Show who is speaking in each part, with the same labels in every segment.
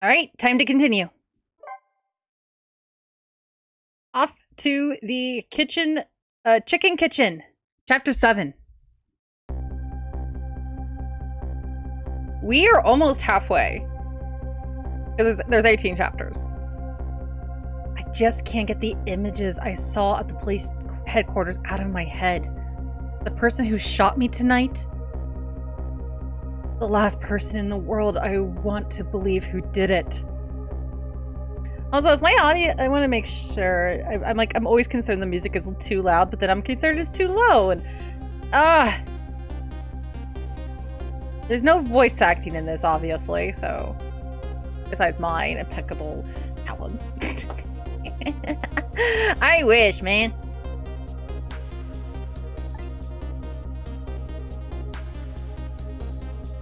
Speaker 1: All right, time to continue. Off to the kitchen, chicken kitchen, chapter 7. We are almost halfway. There's 18 chapters. I just can't get the images I saw at the police headquarters out of my head. The person who shot me tonight, the last person in the world I want to believe who did it. Also, is my audio? I want to make sure. I'm always concerned the music is too loud, but then I'm concerned it's too low. And there's no voice acting in this, obviously. So, besides mine, impeccable talents. I wish, man.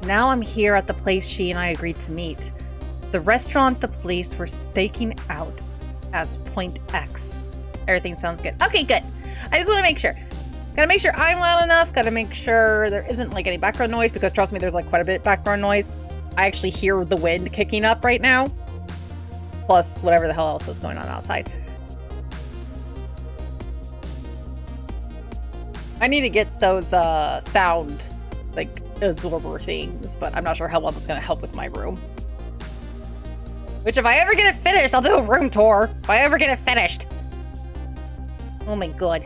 Speaker 1: Now I'm here at the place she and I agreed to meet. The restaurant the police were staking out as Point X. Everything sounds good. Okay, good. I just want to make sure. Gotta make sure I'm loud enough. Gotta make sure there isn't like any background noise, because trust me, there's like quite a bit of background noise. I actually hear the wind kicking up right now. Plus whatever the hell else is going on outside. I need to get those sound like absorber things, but I'm not sure how well that's gonna help with my room. Which, if I ever get it finished, I'll do a room tour. If I ever get it finished. Oh my god.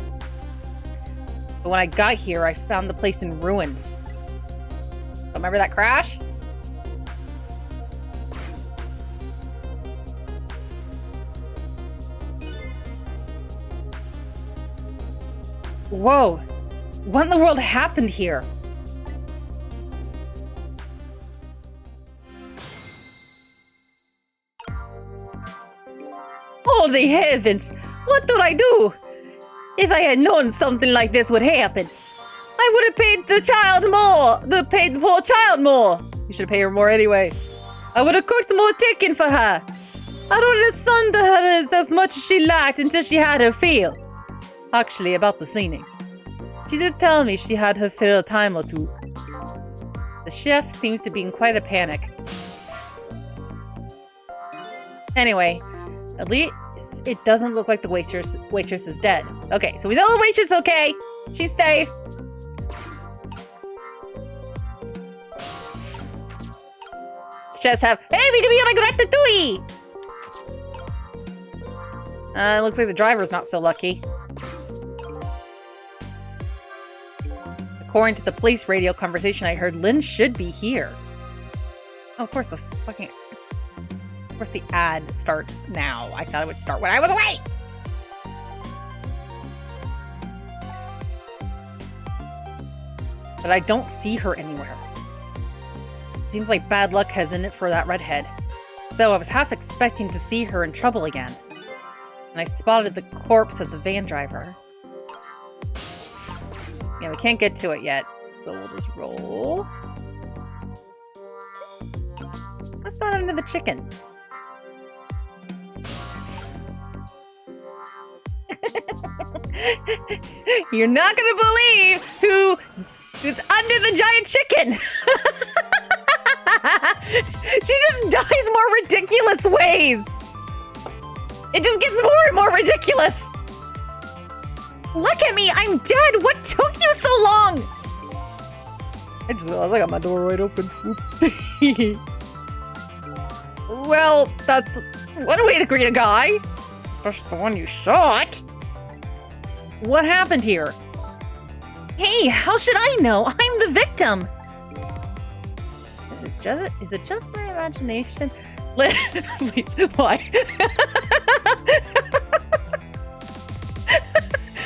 Speaker 1: But when I got here, I found the place in ruins. Remember that crash? Whoa. What in the world happened here? Holy heavens! What did I do? If I had known something like this would happen, I would have paid the child more! Paid the poor child more! You should pay her more anyway. I would have cooked more chicken for her. I would have sunned her as much as she liked until she had her fill. Actually, about the singing. She did tell me she had her fill a time or two. The chef seems to be in quite a panic. Anyway, at least it doesn't look like the waitress is dead. Okay, so we know the waitress is okay. She's safe. Chefs have, hey, we can be like ratatouille! Looks like the driver's not so lucky. According to the police radio conversation I heard, Lynn should be here. Oh, of course the fucking... Of course the ad starts now. I thought it would start when I was away! But I don't see her anywhere. Seems like bad luck has in it for that redhead. So I was half expecting to see her in trouble again. And I spotted the corpse of the van driver. Yeah, we can't get to it yet. So we'll just roll. What's that under the chicken? You're not gonna believe who's under the giant chicken. She just dies more ridiculous ways. It just gets more and more ridiculous. Look at me, I'm dead. What took you so long? I just realized I got my door wide open. Oops. Well, that's one way to greet a guy. Especially the one you shot. What happened here? Hey, how should I know? I'm the victim. Is it just my imagination? Please, why?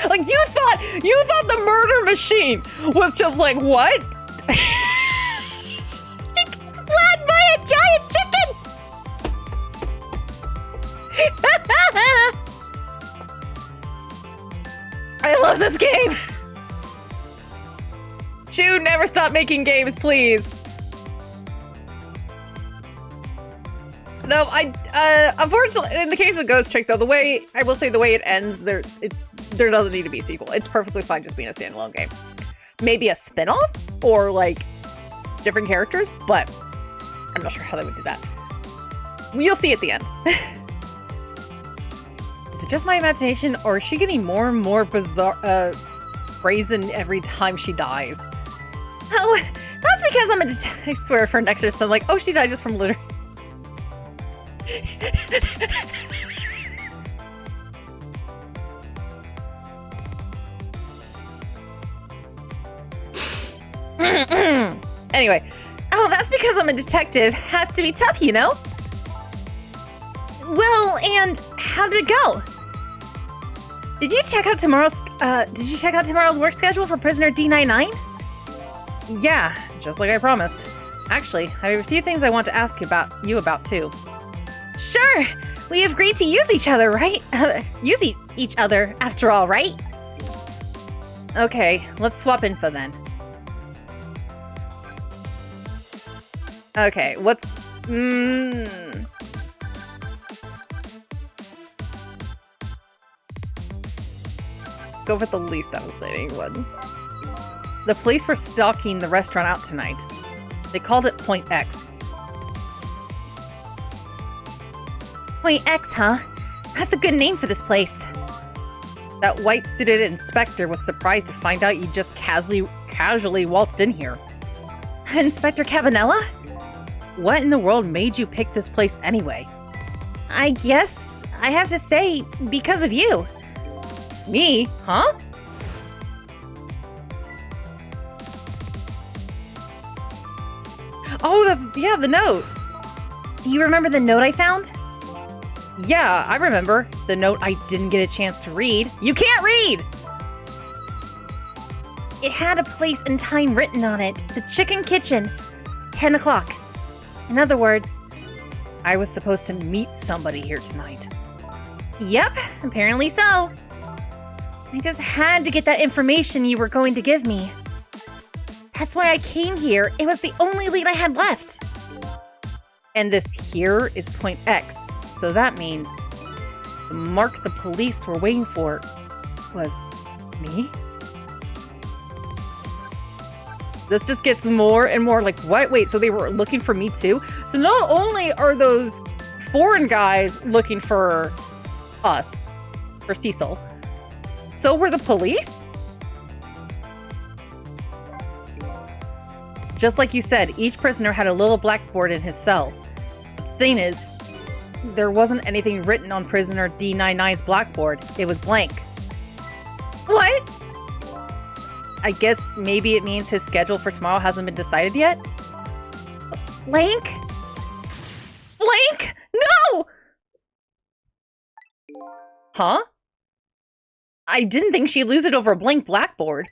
Speaker 1: Like you thought the murder machine was just like, what? She gets flattened by a giant chicken! I love this game! Shoo, never stop making games, please. No, unfortunately, in the case of Ghost Trick, though, the way it ends, there doesn't need to be a sequel. It's perfectly fine just being a standalone game. Maybe a spin-off or like different characters, but I'm not sure how they would do that. You'll see at the end. Is it just my imagination, or is she getting more and more bizarre, brazen every time she dies? Oh, that's because I'm a I swear for next year, so I'm like, oh, she died just from litter. Anyway, oh, that's because I'm a detective. Has to be tough, you know? Well, and how did it go? Did you check out tomorrow's work schedule for prisoner D99? Yeah, just like I promised. Actually, I have a few things I want to ask you about too. Sure, we agreed to use each other, right? Use each other after all, right? Okay, let's swap info then. Okay, what's... Let's go with the least devastating one. The police were stalking the restaurant out tonight. They called it Point X. Point X, huh? That's a good name for this place. That white-suited inspector was surprised to find out you just casually waltzed in here. Inspector Cabanella? What in the world made you pick this place anyway? I guess I have to say, because of you. Me? Huh? Oh, yeah, the note. Do you remember the note I found? Yeah, I remember. The note I didn't get a chance to read. You can't read! It had a place and time written on it. The Chicken Kitchen. 10 o'clock. In other words, I was supposed to meet somebody here tonight. Yep, apparently so. I just had to get that information you were going to give me. That's why I came here. It was the only lead I had left. And this here is Point X. So that means the mark the police were waiting for was me? This just gets more and more like, what? Wait, so they were looking for me too? So not only are those foreign guys looking for us, for Cecil, so were the police? Just like you said, each prisoner had a little blackboard in his cell. The thing is, there wasn't anything written on prisoner D99's blackboard. It was blank. What? I guess maybe it means his schedule for tomorrow hasn't been decided yet? Blank? Blank? No! Huh? I didn't think she'd lose it over a blank blackboard.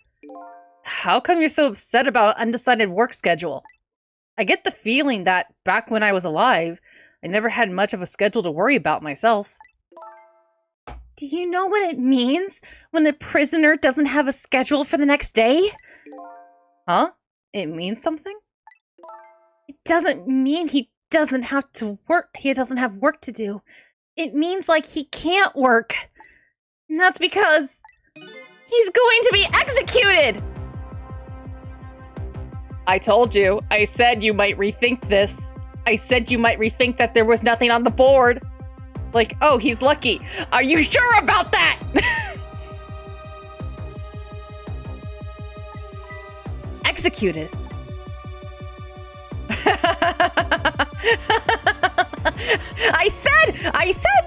Speaker 1: How come you're so upset about undecided work schedule? I get the feeling that back when I was alive, I never had much of a schedule to worry about myself. Do you know what it means when the prisoner doesn't have a schedule for the next day? Huh? It means something? It doesn't mean he doesn't have to work. He doesn't have work to do. It means like he can't work. And that's because he's going to be executed! I told you. I said you might rethink this. I said you might rethink that there was nothing on the board. Like, oh, he's lucky. Are you sure about that? Executed. I said!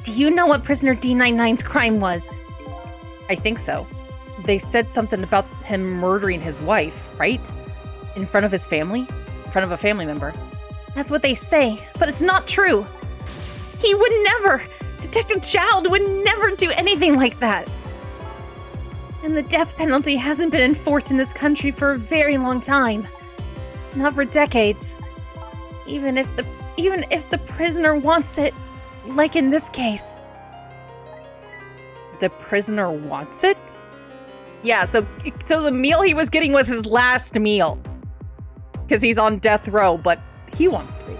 Speaker 1: Do you know what prisoner D99's crime was? I think so. They said something about him murdering his wife, right? In front of his family? In front of a family member. That's what they say, but it's not true. He would never, Detective Child would never do anything like that. And the death penalty hasn't been enforced in this country for a very long time. Not for decades. Even if the prisoner wants it, like in this case. The prisoner wants it? Yeah, so the meal he was getting was his last meal. Because he's on death row, but he wants to be.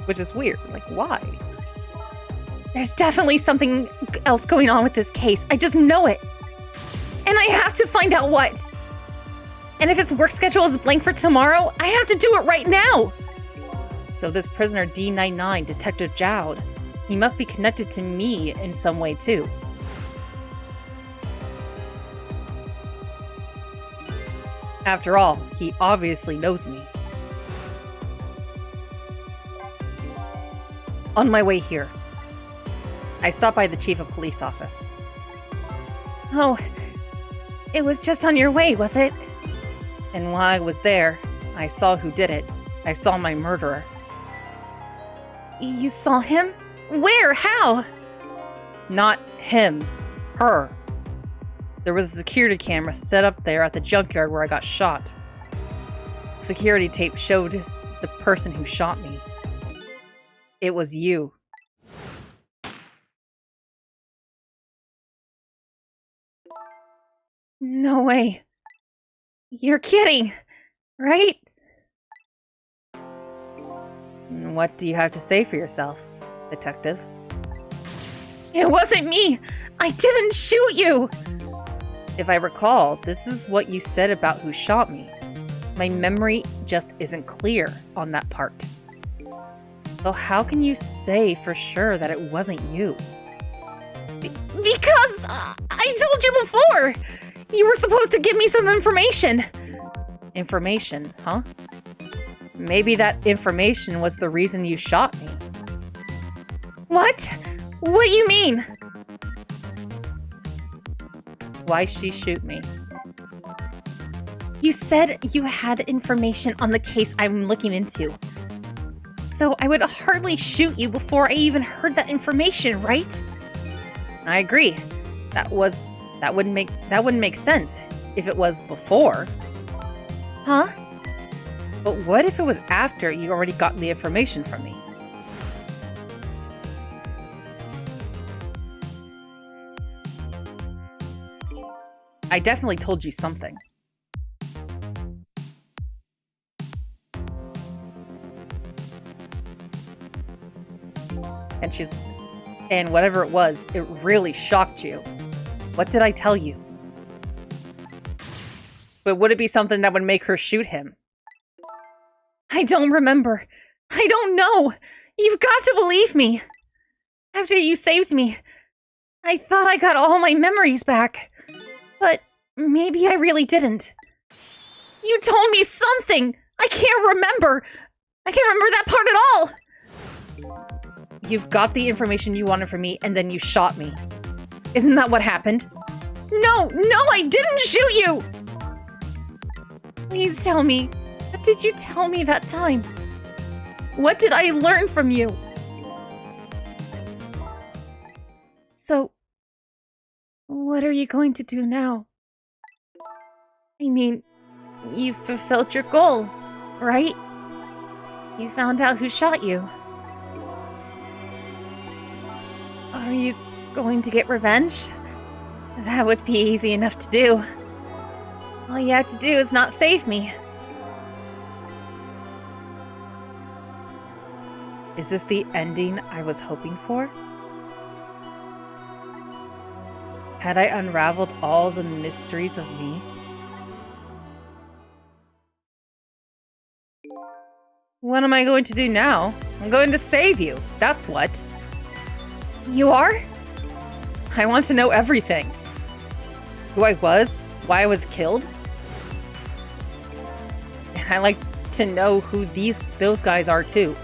Speaker 1: Which is weird. Like, why? There's definitely something else going on with this case. I just know it. And I have to find out what. And if his work schedule is blank for tomorrow, I have to do it right now! So this prisoner D99, Detective Jowd, he must be connected to me in some way too. After all, he obviously knows me. On my way here, I stopped by the Chief of Police office. Oh, it was just on your way, was it? And while I was there, I saw who did it. I saw my murderer. You saw him? Where? How? Not him. Her. There was a security camera set up there at the junkyard where I got shot. Security tape showed the person who shot me. It was you. No way. You're kidding, right? What do you have to say for yourself, Detective? It wasn't me! I didn't shoot you! If I recall, this is what you said about who shot me. My memory just isn't clear on that part. So how can you say for sure that it wasn't you? Because I told you before! You were supposed to give me some information! Information, huh? Maybe that information was the reason you shot me. What? What do you mean? Why'd she shoot me? You said you had information on the case I'm looking into. So I would hardly shoot you before I even heard that information, right? I agree. That wouldn't make sense if it was before. Huh? But what if it was after you already got the information from me? I definitely told you something. And whatever it was, it really shocked you. What did I tell you? But would it be something that would make her shoot him? I don't remember. I don't know. You've got to believe me. After you saved me, I thought I got all my memories back. But maybe I really didn't. You told me something. I can't remember. I can't remember that part at all. You've got the information you wanted from me, and then you shot me. Isn't that what happened? No, I didn't shoot you! Please tell me. What did you tell me that time? What did I learn from you? So, what are you going to do now? I mean, you fulfilled your goal, right? You found out who shot you. Are you going to get revenge? That would be easy enough to do. All you have to do is not save me. Is this the ending I was hoping for? Had I unraveled all the mysteries of me? What am I going to do now? I'm going to save you, that's what. You are? I want to know everything. Who I was, why I was killed. And I like to know who those guys are too.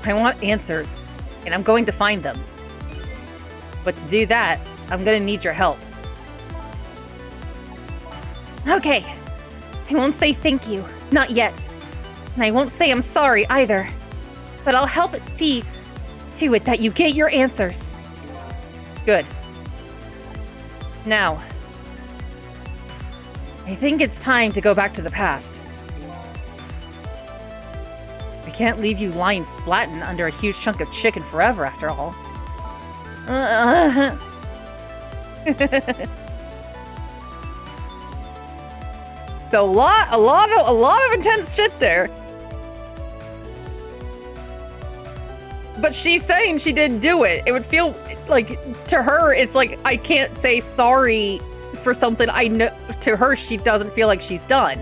Speaker 1: I want answers, and I'm going to find them. But to do that, I'm gonna need your help. Okay. I won't say thank you, not yet. And I won't say I'm sorry either. But I'll help see to it that you get your answers. Good. Now, I think it's time to go back to the past. I can't leave you lying flattened under a huge chunk of chicken forever, after all. It's a lot of intense shit there. But she's saying she didn't do it. It would feel like, to her, it's like, I can't say sorry for something I know to her she doesn't feel like she's done.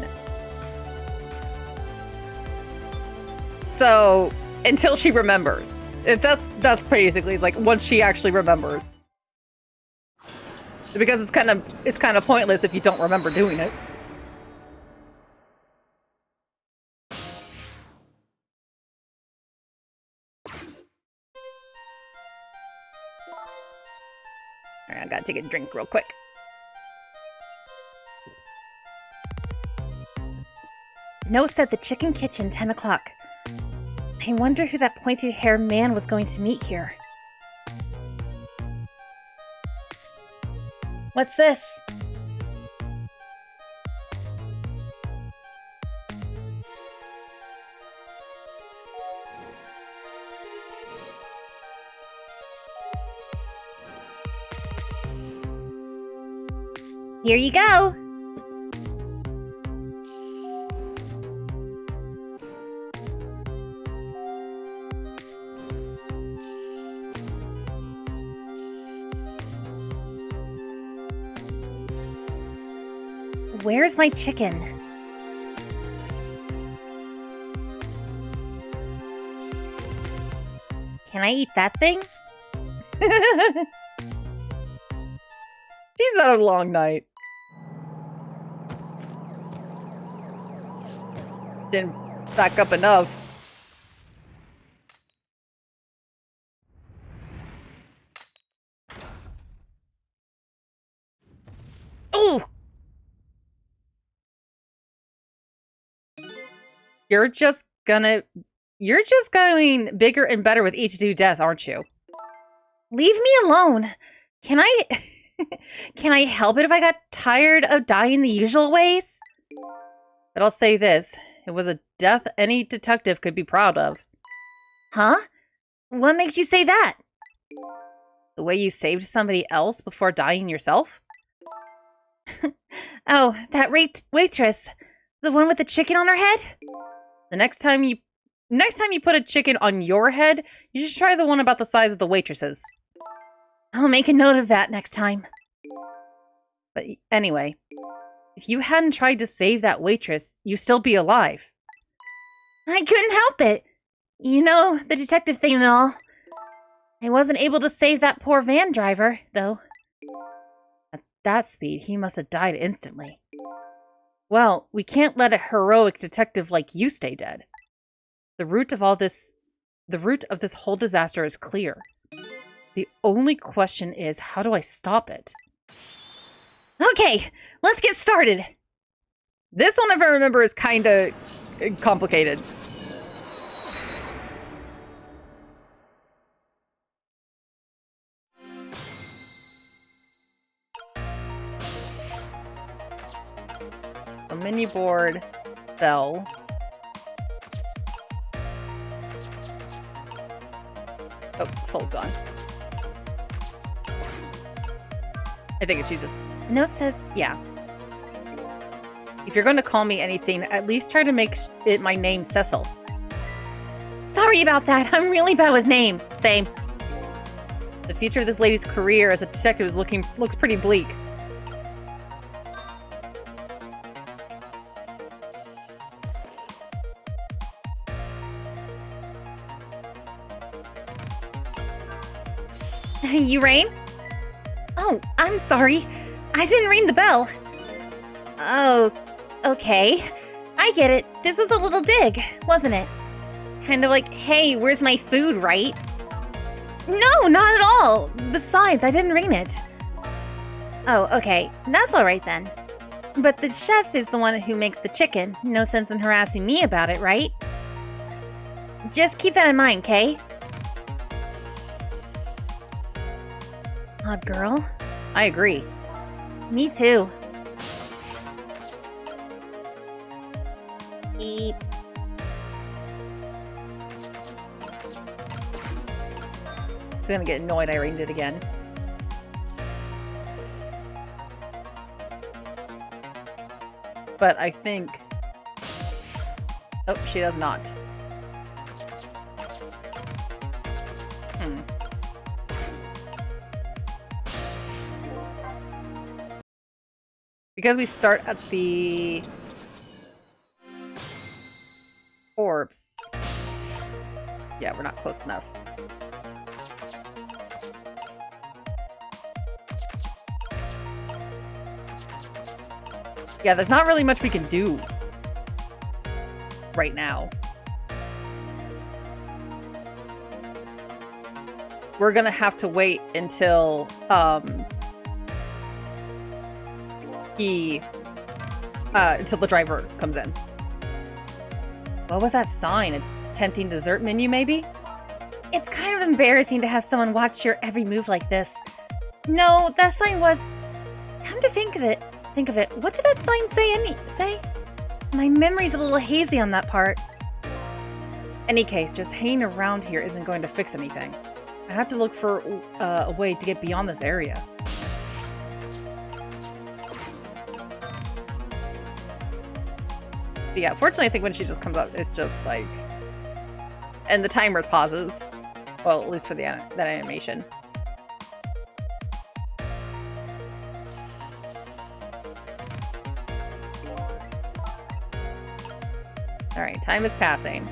Speaker 1: So, until she remembers. That's basically, it's like once she actually remembers. Because it's kind of pointless if you don't remember doing it. Alright, I gotta take a drink real quick. Note said the chicken kitchen, 10 o'clock. I wonder who that pointy-haired man was going to meet here. What's this? Here you go! Where's my chicken? Can I eat that thing? She's had a long night. Didn't back up enough. Ooh! You're just going bigger and better with each new death, aren't you? Leave me alone. Can I can I help it if I got tired of dying the usual ways? But I'll say this, it was a death any detective could be proud of. Huh? What makes you say that? The way you saved somebody else before dying yourself? Oh, that waitress. The one with the chicken on her head? The next time you put a chicken on your head, you should try the one about the size of the waitress's. I'll make a note of that next time. But anyway, if you hadn't tried to save that waitress, you'd still be alive. I couldn't help it. You know, the detective thing and all. I wasn't able to save that poor van driver, though. At that speed, he must have died instantly. Well, we can't let a heroic detective like you stay dead. The root of this whole disaster is clear. The only question is, how do I stop it? Okay, let's get started. This one, if I remember, is kind of complicated. A mini board fell. Oh, Soul's gone. I think she's just... The note says, yeah. If you're going to call me anything, at least try to make it my name Cecil. Sorry about that. I'm really bad with names. Same. The future of this lady's career as a detective looks pretty bleak. You rang? Oh, I'm sorry. I didn't ring the bell. Oh, okay. I get it. This was a little dig, wasn't it? Kind of like, hey, where's my food, right? No, not at all. Besides, I didn't ring it. Oh, okay. That's all right then. But the chef is the one who makes the chicken. No sense in harassing me about it, right? Just keep that in mind, Kay? Odd girl. I agree. Me too. Beep. She's gonna get annoyed I ringed it again. But I think... Oh, she does not. Because we start at the orbs. Yeah, we're not close enough. Yeah, there's not really much we can do right now. We're gonna have to wait until until the driver comes in. What was that sign? A tempting dessert menu, maybe? It's kind of embarrassing to have someone watch your every move like this. No, that sign was... Come to think of it, what did that sign say? My memory's a little hazy on that part. Any case, just hanging around here isn't going to fix anything. I have to look for a way to get beyond this area. But yeah, fortunately, I think when she just comes up, it's just like... And the timer pauses. Well, at least for that animation. Alright, time is passing.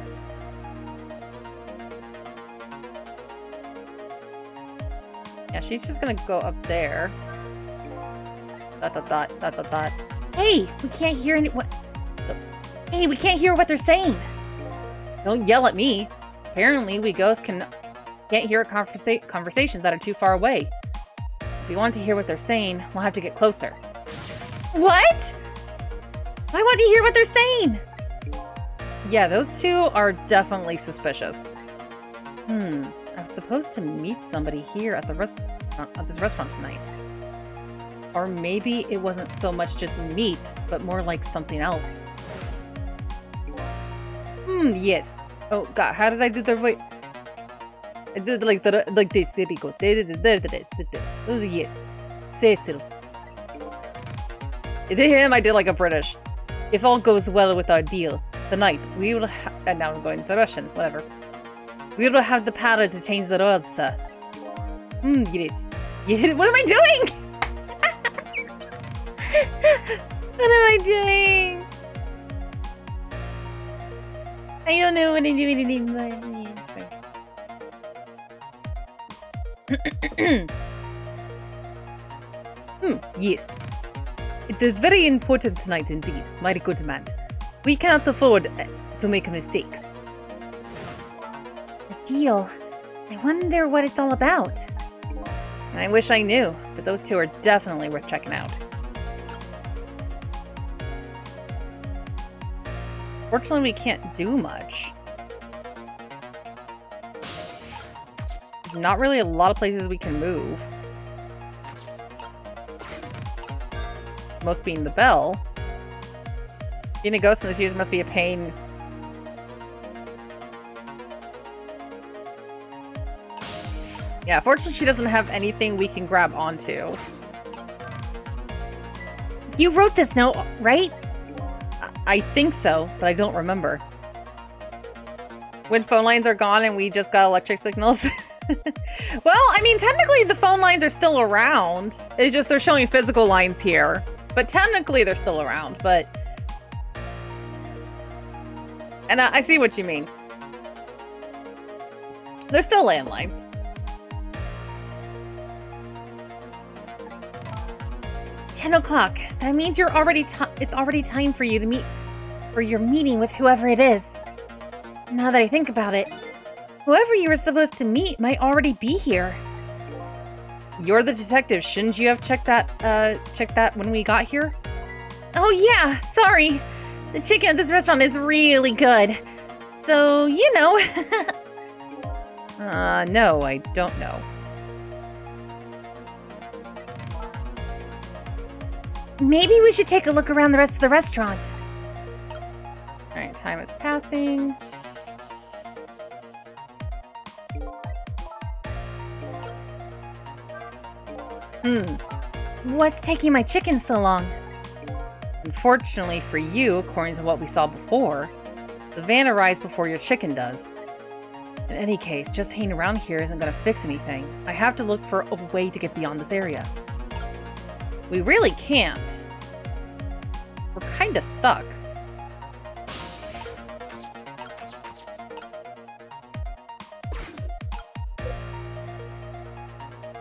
Speaker 1: Yeah, she's just gonna go up there. Dot, dot, dot, dot, dot, dot. Hey, we can't hear Hey, we can't hear what they're saying. Don't yell at me. Apparently, we ghosts can't hear conversations that are too far away. If we want to hear what they're saying, we'll have to get closer. What? I want to hear what they're saying. Yeah, those two are definitely suspicious. I was supposed to meet somebody here at this restaurant tonight. Or maybe it wasn't so much just meet, but more like something else. Yes. Oh god, how did I do the voice? I did like this. There you go. Oh yes. Cecil. To him, I did like a British. If all goes well with our deal, tonight we will and now I'm going to Russian, whatever. We will have the power to change the world, sir. Yes. What am I doing? What am I doing? I don't know what I'm doing anymore. Yes. It is very important tonight indeed, my good man. We cannot afford to make mistakes. A deal? I wonder what it's all about. I wish I knew, but those two are definitely worth checking out. Fortunately, we can't do much. There's not really a lot of places we can move. Most being the bell. Being a ghost in this use must be a pain. Yeah, fortunately she doesn't have anything we can grab onto. You wrote this note, right? I think so, but I don't remember. When phone lines are gone and we just got electric signals. Well, I mean, technically the phone lines are still around. It's just they're showing physical lines here. But technically they're still around, but... And I see what you mean. They're still landlines. $10 That means you're already it's already time for you to meet for your meeting with whoever it is. Now that I think about it, whoever you were supposed to meet might already be here. You're the detective. Shouldn't you have checked that when we got here? Oh yeah, sorry. The chicken at this restaurant is really good. So, you know. No, I don't know. Maybe we should take a look around the rest of the restaurant. Alright, time is passing. What's taking my chicken so long? Unfortunately for you, according to what we saw before, the van arrives before your chicken does. In any case, just hanging around here isn't going to fix anything. I have to look for a way to get beyond this area. We really can't. We're kinda stuck.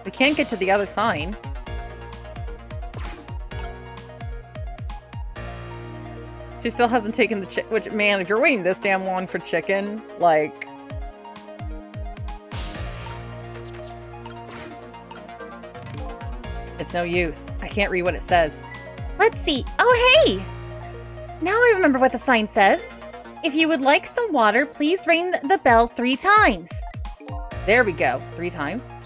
Speaker 1: We can't get to the other sign. She still hasn't taken the chicken. Which, man, if you're waiting this damn long for chicken, like... It's no use. I can't read what it says.
Speaker 2: Let's see. Oh, hey! Now I remember what the sign says. If you would like some water, please ring the bell 3 times.
Speaker 1: There we go. 3 times.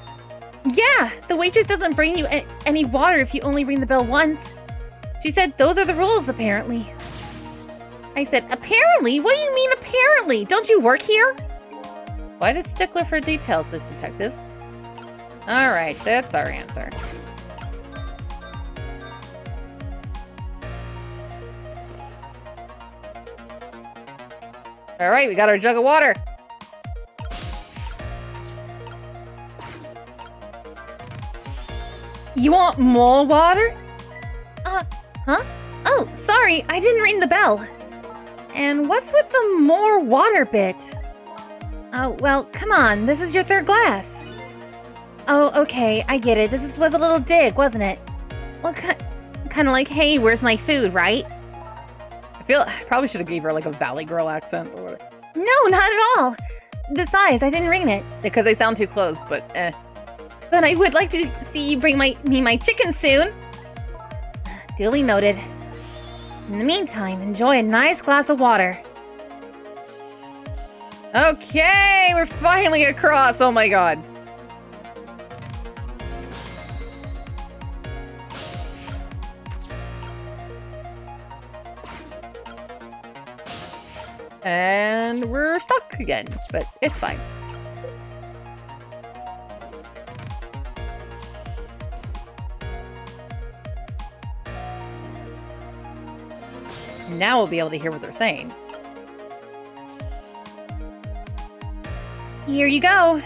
Speaker 2: Yeah, the waitress doesn't bring you any water if you only ring the bell once. She said those are the rules, apparently. I said, apparently? What do you mean, apparently? Don't you work here?
Speaker 1: Quite a stickler for details, this detective. Alright, that's our answer. Alright, we got our jug of water.
Speaker 2: You want more water? Huh? Oh, sorry, I didn't ring the bell. And what's with the more water bit? Oh, well, come on, this is your 3rd glass. Oh, okay, I get it. This was a little dig, wasn't it? Well, kind of like, hey, where's my food, right?
Speaker 1: I probably should have gave her like a Valley Girl accent or whatever.
Speaker 2: No, not at all. Besides, I didn't ring it.
Speaker 1: Because they sound too close, but eh.
Speaker 2: But I would like to see you bring me my chicken soon. Duly noted. In the meantime, enjoy a nice glass of water.
Speaker 1: Okay, we're finally across. Oh my god. And we're stuck again, but it's fine. Now we'll be able to hear what they're saying.
Speaker 2: Here you go.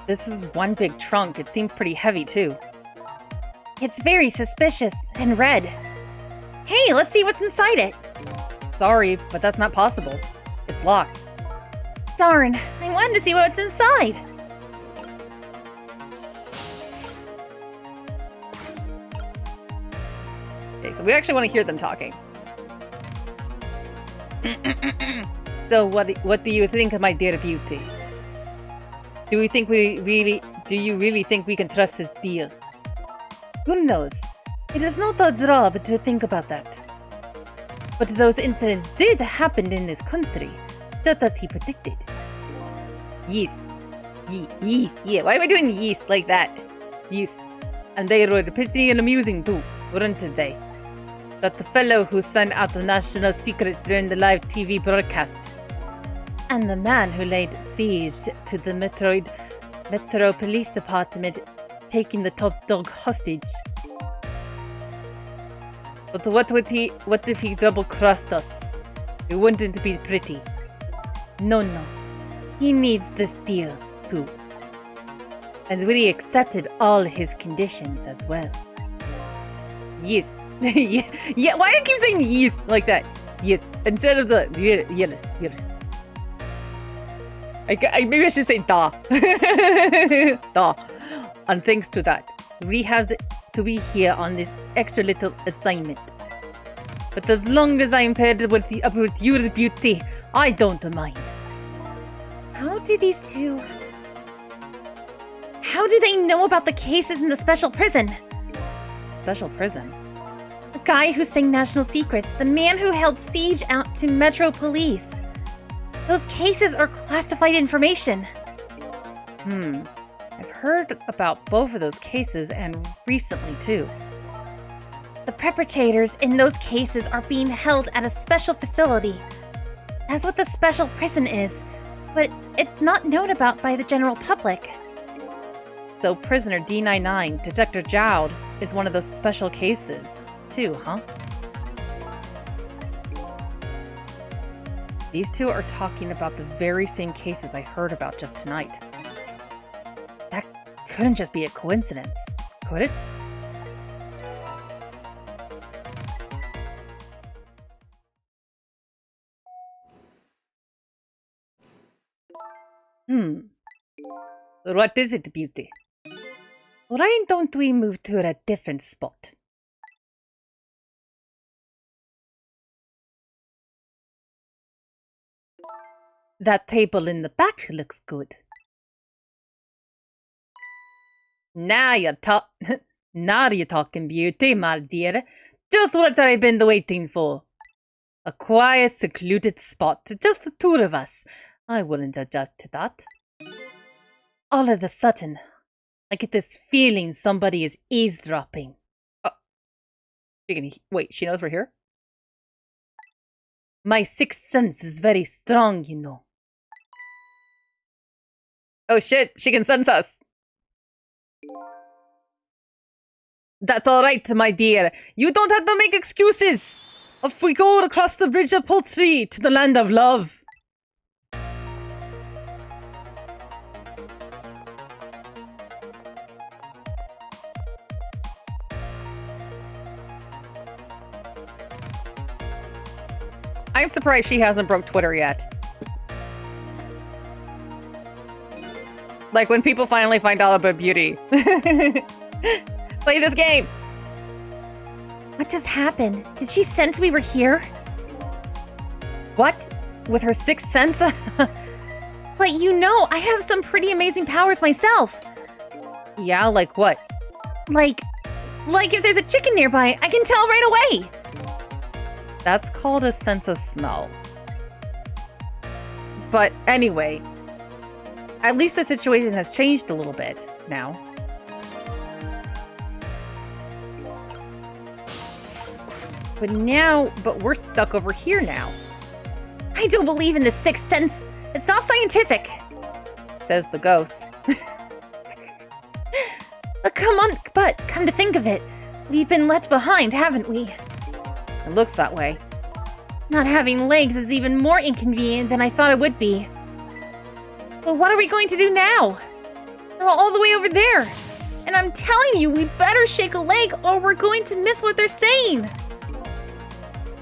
Speaker 1: This is one big trunk. It seems pretty heavy, too.
Speaker 2: It's very suspicious and red. Hey, let's see what's inside it.
Speaker 1: Sorry, but that's not possible. It's locked.
Speaker 2: Darn, I wanted to see what's inside.
Speaker 1: Okay, so we actually want to hear them talking. So what do you think of my dear beauty? Do you really think we can trust this deal? Who knows? It is not our job to think about that. But those incidents did happen in this country, just as he predicted. Yes. Yes. Yeah, why am I doing yes like that? Yes. And they were pretty and amusing too, weren't they? That the fellow who sent out the national secrets during the live TV broadcast. And the man who laid siege to the Metro Police Department, taking the top dog hostage. But what if he double-crossed us? It wouldn't be pretty. No. He needs this deal, too. And we accepted all his conditions as well. Yes. Yeah, why do I keep saying yes like that? Yes. Instead of the yes. Maybe I should say da. Da. And thanks to that, we have to be here on this extra little assignment. But as long as I'm paired with your beauty, I don't mind.
Speaker 2: How do these two... How do they know about the cases in the special prison?
Speaker 1: Special prison?
Speaker 2: The guy who sang National Secrets, the man who held siege out to Metro Police. Those cases are classified information.
Speaker 1: I've heard about both of those cases, and recently too.
Speaker 2: The perpetrators in those cases are being held at a special facility. That's what the special prison is, but it's not known about by the general public.
Speaker 1: So prisoner D99, Detective Jowd, is one of those special cases, too, huh? These two are talking about the very same cases I heard about just tonight. couldn't just be a coincidence, could it? What is it, Beauty? Why don't we move to a different spot? That table in the back looks good. Now you're talking, Beauty, my dear. Just what I've been waiting for. A quiet, secluded spot, just the two of us. I wouldn't object to that. All of a sudden, I get this feeling somebody is eavesdropping. Wait, she knows we're here? My sixth sense is very strong, you know. Oh shit, she can sense us. That's alright, my dear. You don't have to make excuses. Off we go across the bridge of Poultry to the land of love. I'm surprised she hasn't broke Twitter yet. Like when people finally find out about Beauty. Play this game!
Speaker 2: What just happened? Did she sense we were here?
Speaker 1: What? With her sixth sense?
Speaker 2: But you know, I have some pretty amazing powers myself.
Speaker 1: Yeah, like what?
Speaker 2: Like if there's a chicken nearby, I can tell right away.
Speaker 1: That's called a sense of smell. But anyway, at least the situation has changed a little bit now. But we're stuck over here now.
Speaker 2: I don't believe in the sixth sense. It's not scientific.
Speaker 1: Says the ghost.
Speaker 2: But come to think of it, we've been left behind, haven't we?
Speaker 1: It looks that way.
Speaker 2: Not having legs is even more inconvenient than I thought it would be. But what are we going to do now? They're all the way over there. And I'm telling you, we better shake a leg or we're going to miss what they're saying.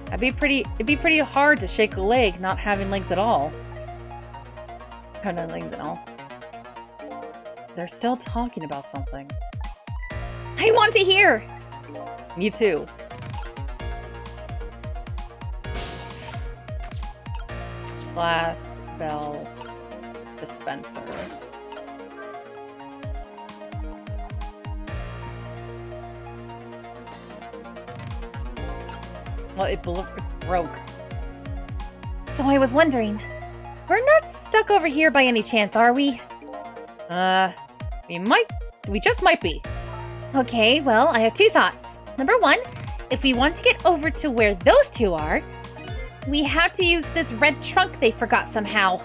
Speaker 1: It'd be pretty hard to shake a leg not having legs at all. No legs at all. They're still talking about something.
Speaker 2: I want to hear.
Speaker 1: Me too. Glass bell dispenser. Well, it broke.
Speaker 2: So I was wondering, we're not stuck over here by any chance, are we?
Speaker 1: We just might be.
Speaker 2: Okay, well, I have two thoughts. Number one, if we want to get over to where those two are, we have to use this red trunk they forgot somehow.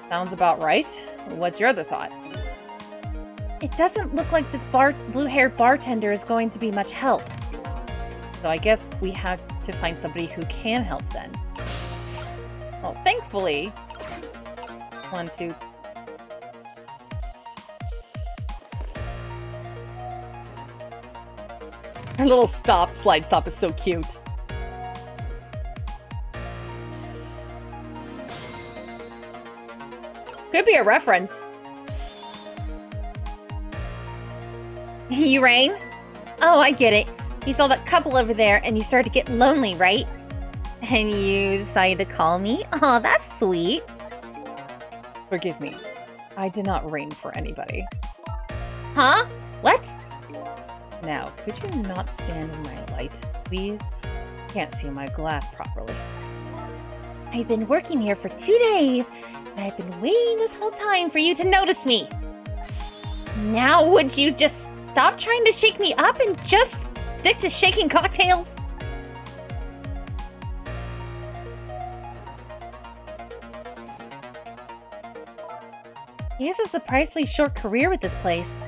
Speaker 1: Sounds about right. What's your other thought?
Speaker 2: It doesn't look like this blue-haired bartender is going to be much help.
Speaker 1: So I guess we have to find somebody who can help then. Well, thankfully... 1, 2... Her little slide stop is so cute. Could be a reference.
Speaker 2: You rang? Oh, I get it. You saw that couple over there and you started to get lonely, right? And you decided to call me? Oh, that's sweet.
Speaker 1: Forgive me. I did not rain for anybody.
Speaker 2: Huh? What?
Speaker 1: Now, could you not stand in my light, please? Can't see my glass properly.
Speaker 2: I've been working here for 2 days, and I've been waiting this whole time for you to notice me. Now would you just stop trying to shake me up and just stick to shaking cocktails? He has a surprisingly short career with this place.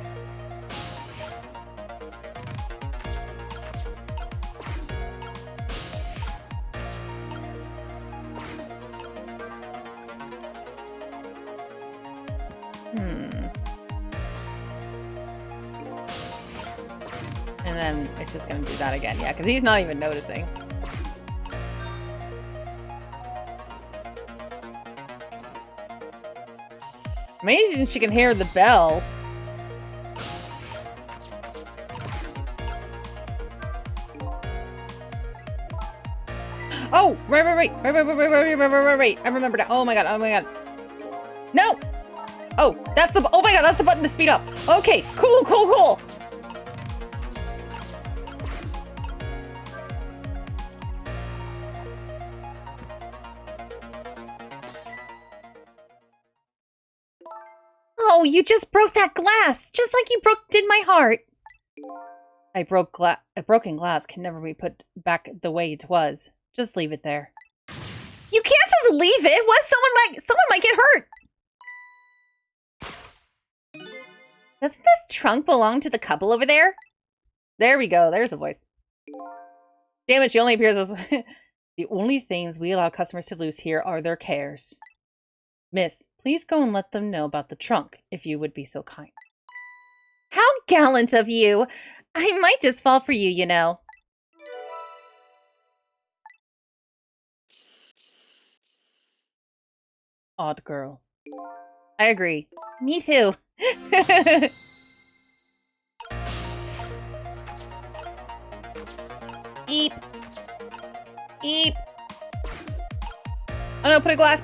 Speaker 1: And then it's just gonna do that again. Yeah, because he's not even noticing. Amazing she can hear the bell. Oh, right. I remember that. Oh my god. No! Oh, that's the, oh my god, that's the button to speed up. Okay, cool.
Speaker 2: Oh, you just broke that glass, just like you did my heart.
Speaker 1: A broken glass can never be put back the way it was. Just leave it there.
Speaker 2: You can't just leave it. What? Someone might get hurt. Doesn't this trunk belong to the couple over there?
Speaker 1: There we go. There's a voice. Damn it, she only appears as... The only things we allow customers to lose here are their cares. Miss, please go and let them know about the trunk, if you would be so kind.
Speaker 2: How gallant of you. I might just fall for you, you know.
Speaker 1: Odd girl. I agree.
Speaker 2: Me too. Eep. Eep.
Speaker 1: Oh no, put a glass.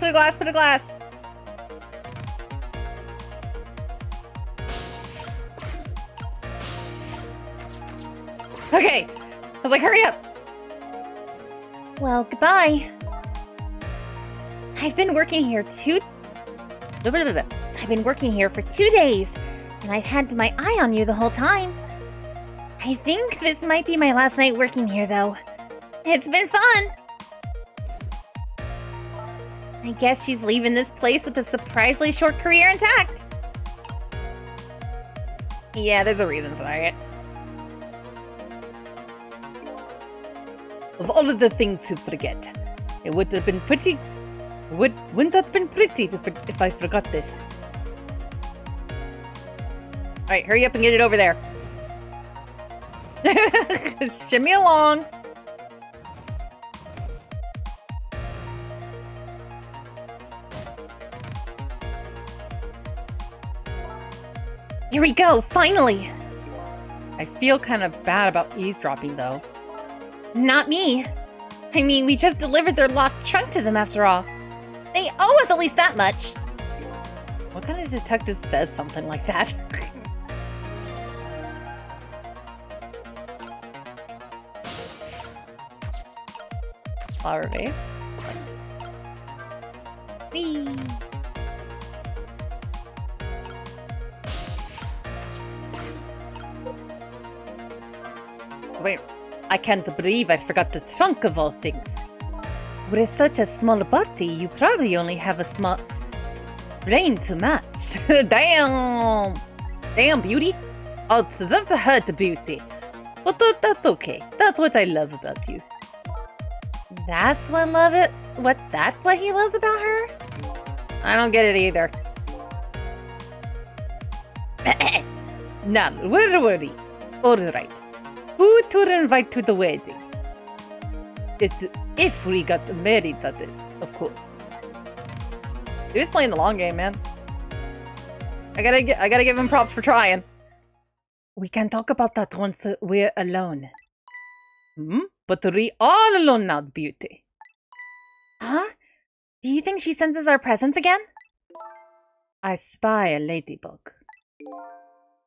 Speaker 1: Okay. I was like, hurry up.
Speaker 2: Well, goodbye. I've been working here for 2 days, and I've had my eye on you the whole time. I think this might be my last night working here, though. It's been fun. I guess she's leaving this place with a surprisingly short career intact.
Speaker 1: Yeah, there's a reason for that. Of all of the things to forget, it would have been pretty... Wouldn't that have been pretty if I forgot this? Alright, hurry up and get it over there. Shimmy along.
Speaker 2: Here we go, finally!
Speaker 1: I feel kind of bad about eavesdropping, though.
Speaker 2: Not me. I mean, we just delivered their lost trunk to them after all. They owe us at least that much.
Speaker 1: What kind of detective says something like that? Flower vase.
Speaker 2: Whee!
Speaker 1: Wait, I can't believe I forgot the trunk of all things.
Speaker 2: With such a small body, you probably only have a small brain to match.
Speaker 1: Damn! Damn, beauty.
Speaker 2: Oh, so that's a hurt, beauty. But that's okay. That's what I love about you. That's what that's what he loves about her?
Speaker 1: I don't get it either.
Speaker 2: Now, we're worried. Alright. Who to invite to the wedding? If we got married, that is, of course.
Speaker 1: He was playing the long game, man. I gotta give him props for trying.
Speaker 2: We can talk about that once we're alone.
Speaker 1: But we all alone now, beauty.
Speaker 2: Huh? Do you think she senses our presence again?
Speaker 1: I spy a ladybug.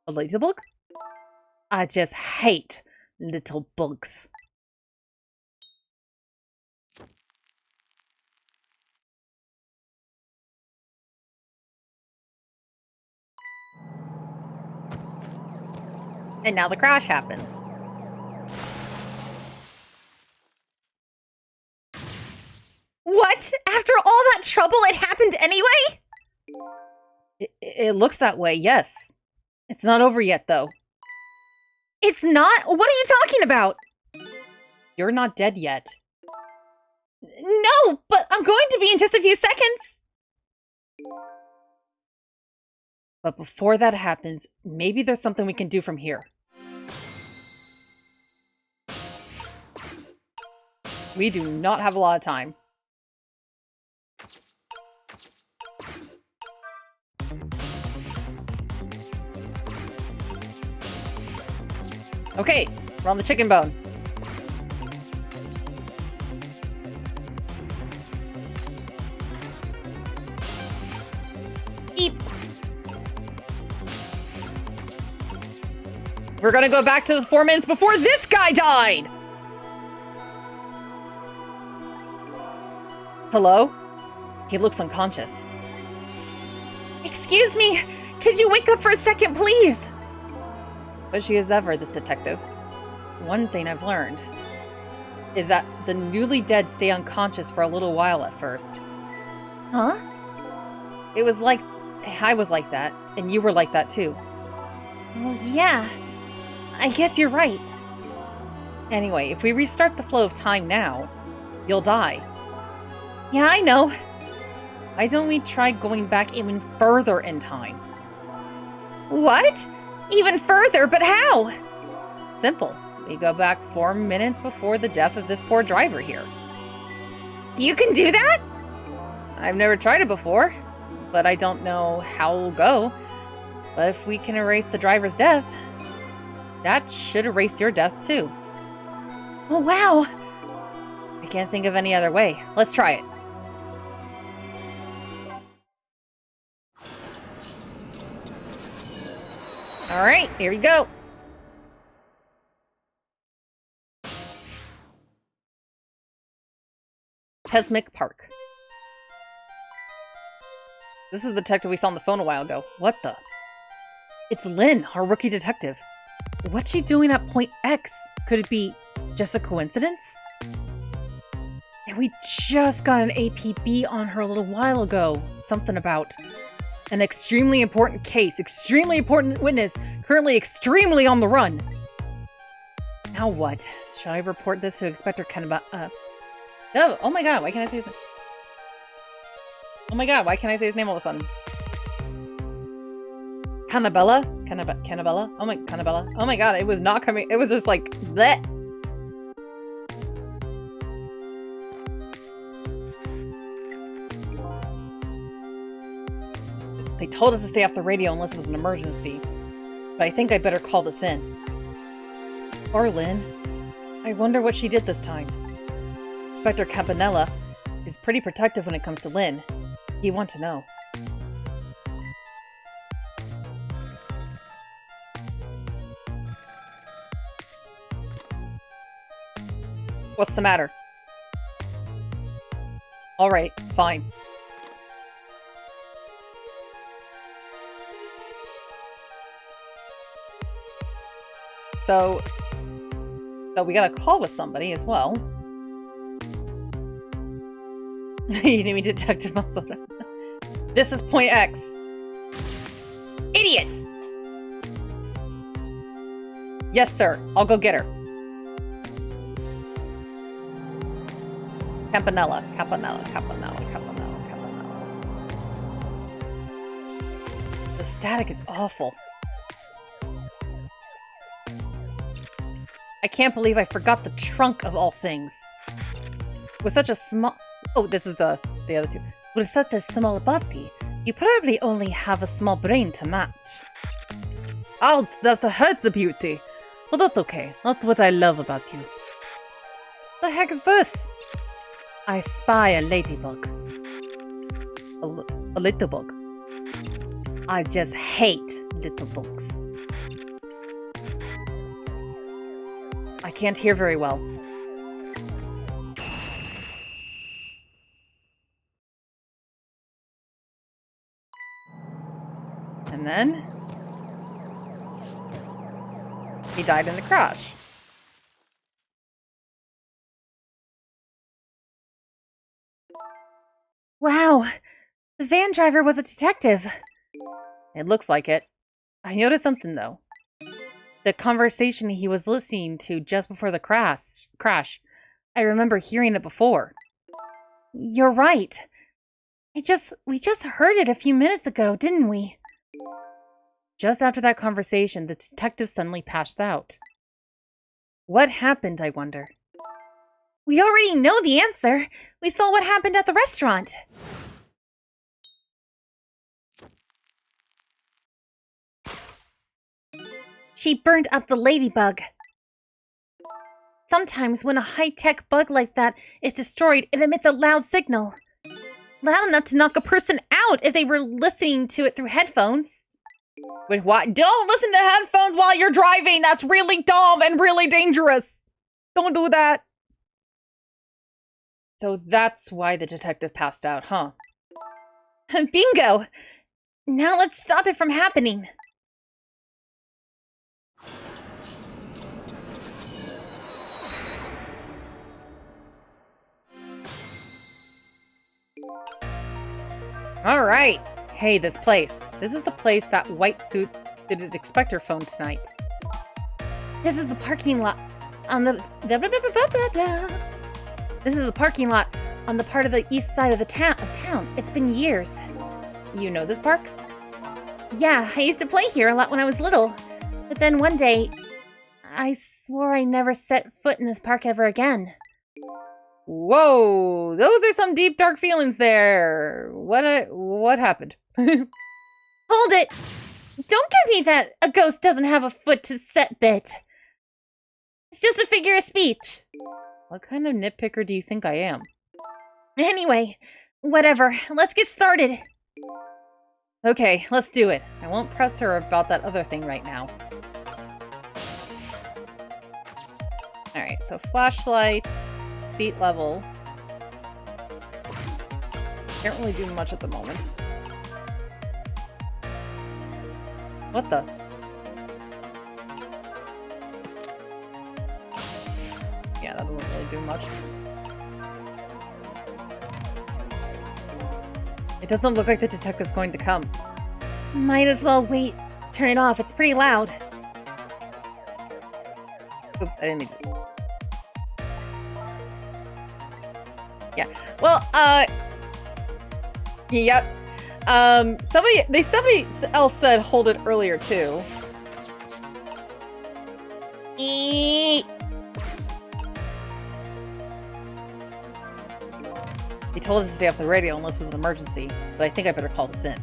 Speaker 1: A ladybug?
Speaker 2: I just hate little bugs.
Speaker 1: And now the crash happens.
Speaker 2: What? After all that trouble, it happened anyway?
Speaker 1: It looks that way, yes. It's not over yet, though.
Speaker 2: It's not? What are you talking about?
Speaker 1: You're not dead yet.
Speaker 2: No, but I'm going to be in just a few seconds.
Speaker 1: But before that happens, maybe there's something we can do from here. We do not have a lot of time. Okay, we're on the chicken bone.
Speaker 2: Eep.
Speaker 1: We're gonna go back to the 4 minutes before this guy died! Hello? He looks unconscious.
Speaker 2: Excuse me, could you wake up for a second, please?
Speaker 1: But she is ever, this detective. One thing I've learned is that the newly dead stay unconscious for a little while at first.
Speaker 2: Huh?
Speaker 1: It was like I was like that, and you were like that too.
Speaker 2: Well, yeah. I guess you're right.
Speaker 1: Anyway, if we restart the flow of time now, you'll die.
Speaker 2: Yeah, I know.
Speaker 1: Why don't we try going back even further in time?
Speaker 2: What? Even further, but how?
Speaker 1: Simple. We go back 4 minutes before the death of this poor driver here.
Speaker 2: You can do that?
Speaker 1: I've never tried it before, but I don't know how it'll go. But if we can erase the driver's death, that should erase your death too.
Speaker 2: Oh, wow.
Speaker 1: I can't think of any other way. Let's try it. Alright, here we go. Kesmic Park. This was the detective we saw on the phone a while ago. What the? It's Lynn, our rookie detective. What's she doing at Point X? Could it be just a coincidence? And we just got an APB on her a little while ago. Something about an extremely important case, extremely important witness, currently extremely on the run. Now what? Should I report this to Inspector Kanaba? Oh my god, why can't I say his name? Oh my god, why can't I say his name all of a sudden? Cannabella? Cannabella? Oh my, Cannabella. Oh my god, it was not coming. It was just like, bleh. They told us to stay off the radio unless it was an emergency. But I think I better call this in. Or Lynn. I wonder what she did this time. Inspector Campanella is pretty protective when it comes to Lynn. You want to know. What's the matter? Alright, fine. So we got a call with somebody as well. You didn't mean Detective Monster. This is Point X.
Speaker 2: Idiot!
Speaker 1: Yes, sir. I'll go get her. Campanella. The static is awful. I can't believe I forgot the trunk of all things. With such a small... Oh, this is the other two. With such a small body, you probably only have a small brain to match. Ouch, that hurts the beauty. Well, that's okay. That's what I love about you. The heck is this? I spy a ladybug. A little bug. I just hate little bugs. I can't hear very well. And then he died in the crash.
Speaker 2: Wow, the van driver was a detective.
Speaker 1: It looks like it. I noticed something though. The conversation he was listening to just before the crash. I remember hearing it before.
Speaker 2: You're right. We just heard it a few minutes ago, didn't we?
Speaker 1: Just after that conversation, the detective suddenly passed out. What happened, I wonder?
Speaker 2: We already know the answer. We saw what happened at the restaurant. She burned up the ladybug. Sometimes when a high-tech bug like that is destroyed, it emits a loud signal. Loud enough to knock a person out if they were listening to it through headphones.
Speaker 1: Wait, what? Don't listen to headphones while you're driving! That's really dumb and really dangerous! Don't do that! So that's why the detective passed out, huh?
Speaker 2: Bingo! Now let's stop it from happening.
Speaker 1: Alright. Hey, this place. This is the place that white suited inspector phoned tonight.
Speaker 2: This is the parking lot on the... This is the parking lot on the part of the east side of the town. It's been years.
Speaker 1: You know this park?
Speaker 2: Yeah, I used to play here a lot when I was little. But then one day, I swore I never set foot in this park ever again.
Speaker 1: Whoa, those are some deep, dark feelings there. What happened?
Speaker 2: Hold it! Don't give me that a ghost doesn't have a foot to set bit. It's just a figure of speech.
Speaker 1: What kind of nitpicker do you think I am?
Speaker 2: Anyway, whatever. Let's get started.
Speaker 1: Okay, let's do it. I won't press her about that other thing right now. Alright, so flashlight, seat level. Can't really do much at the moment. What the? Yeah, that doesn't really do much. It doesn't look like the detective's going to come.
Speaker 2: Might as well wait. Turn it off. It's pretty loud.
Speaker 1: Oops, I didn't mean to. Yeah. Well, yep. Somebody else said hold it earlier too. He told us to stay off the radio unless it was an emergency, but I think I better call this in.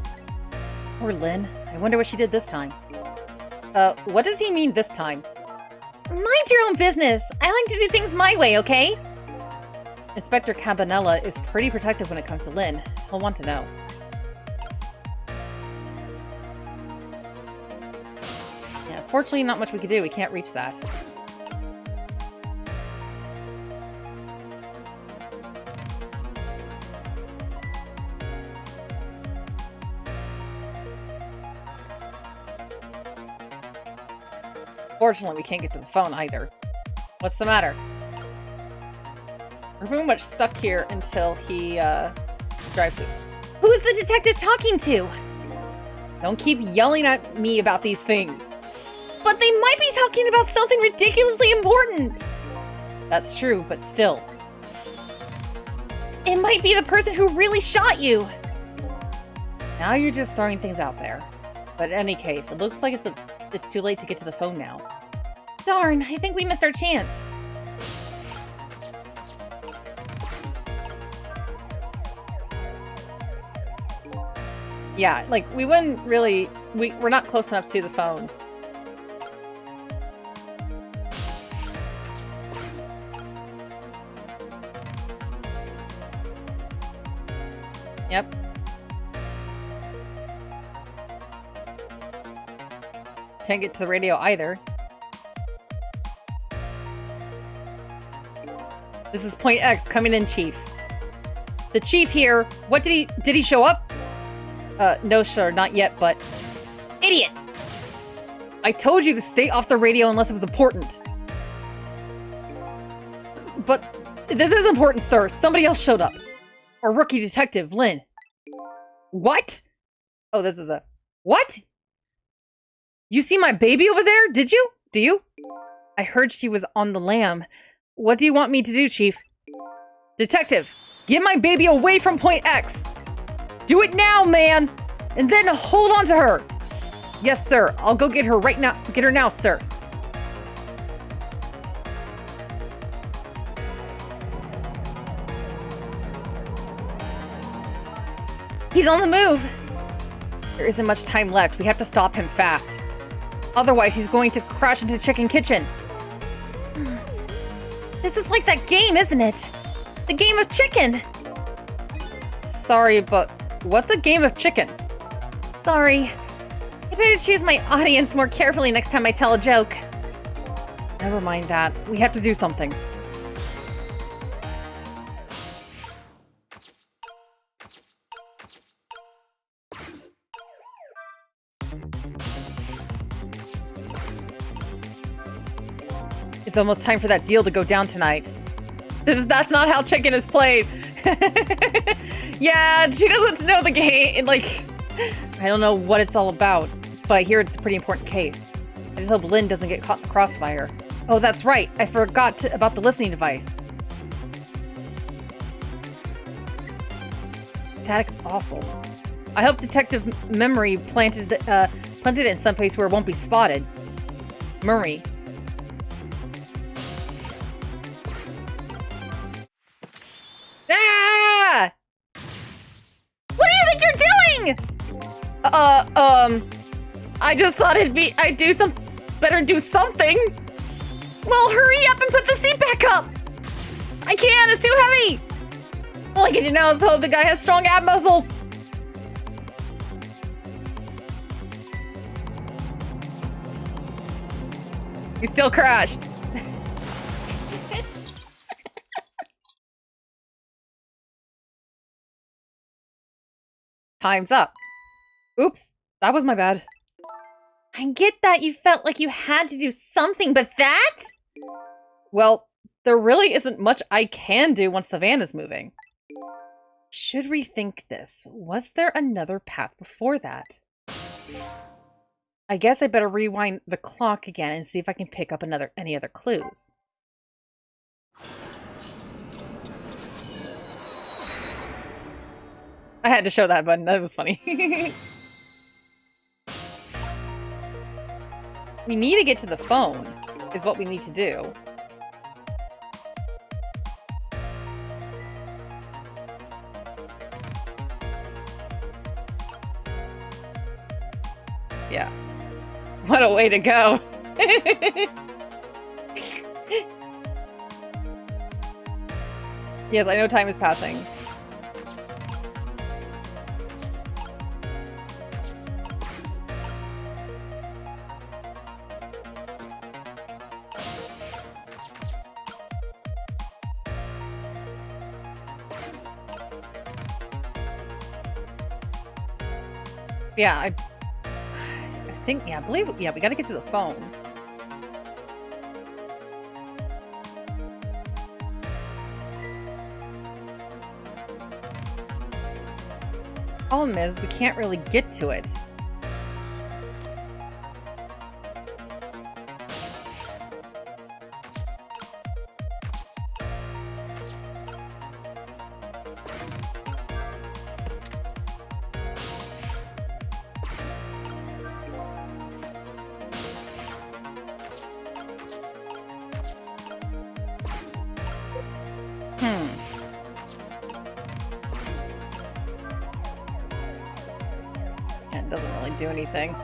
Speaker 1: Poor Lynn. I wonder what she did this time. What does he mean this time?
Speaker 2: Mind your own business. I like to do things my way, okay?
Speaker 1: Inspector Campanella is pretty protective when it comes to Lynn. He'll want to know. Yeah, fortunately not much we can do. We can't reach that. Fortunately, we can't get to the phone either. What's the matter? We're pretty much stuck here until he drives it.
Speaker 2: Who's the detective talking to?
Speaker 1: Don't keep yelling at me about these things.
Speaker 2: But they might be talking about something ridiculously important.
Speaker 1: That's true, but still.
Speaker 2: It might be the person who really shot you.
Speaker 1: Now you're just throwing things out there. But in any case, it looks like it's too late to get to the phone now.
Speaker 2: Darn, I think we missed our chance.
Speaker 1: Yeah, like, we wouldn't really... We're not close enough to the phone. Yep. Can't get to the radio either. This is Point X, coming in, Chief. The Chief here, what did he show up? No, sir, not yet, but... Idiot! I told you to stay off the radio unless it was important. But this is important, sir. Somebody else showed up. Our rookie detective, Lynn. What? Oh, this is a... What? You see my baby over there? Did you? Do you? I heard she was on the lam. What do you want me to do, Chief? Detective, get my baby away from Point X. Do it now, man! And then hold on to her! Yes, sir. I'll go get her right now. Get her now, sir.
Speaker 2: He's on the move!
Speaker 1: There isn't much time left. We have to stop him fast. Otherwise, he's going to crash into Chicken Kitchen.
Speaker 2: This is like that game, isn't it? The game of chicken!
Speaker 1: Sorry, but what's a game of chicken?
Speaker 2: Sorry. I better choose my audience more carefully next time I tell a joke.
Speaker 1: Never mind that. We have to do something. It's almost time for that deal to go down tonight. That's not how chicken is played. Yeah, she doesn't know the game. Like, I don't know what it's all about, but I hear it's a pretty important case. I just hope Lynn doesn't get caught in the crossfire. Oh, that's right. I forgot about the listening device. Static's awful. I hope Detective Memory planted it in some place where it won't be spotted. Murray. Ah!
Speaker 2: What do you think you're doing?
Speaker 1: I just thought I'd do better do something.
Speaker 2: Well, hurry up and put the seat back up.
Speaker 1: I can't, it's too heavy. All I can do now is hope the guy has strong ab muscles. He still crashed. Time's up. Oops, that was my bad.
Speaker 2: I get that you felt like you had to do something, but that?
Speaker 1: Well, there really isn't much I can do once the van is moving. Should rethink this. Was there another path before that? I guess I better rewind the clock again and see if I can pick up any other clues. I had to show that button. That was funny. We need to get to the phone, is what we need to do. Yeah. What a way to go. Yes, I know time is passing. Yeah, I think, yeah, I believe, yeah, we gotta get to the phone. Problem is, we can't really get to it. Yeah, it doesn't really do anything.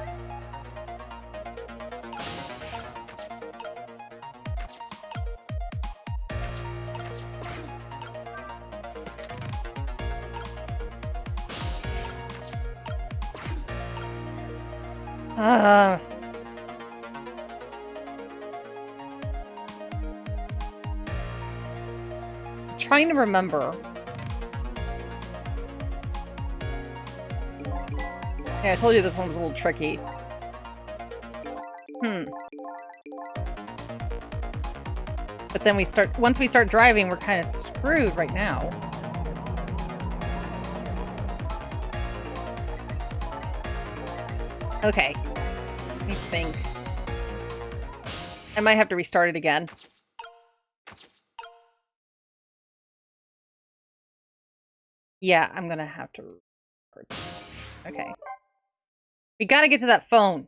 Speaker 1: Trying to remember. Yeah, I told you this one was a little tricky. But then once we start driving, we're kind of screwed right now. Okay. Let me think. I might have to restart it again. Yeah, I'm gonna have to... Okay. We gotta get to that phone.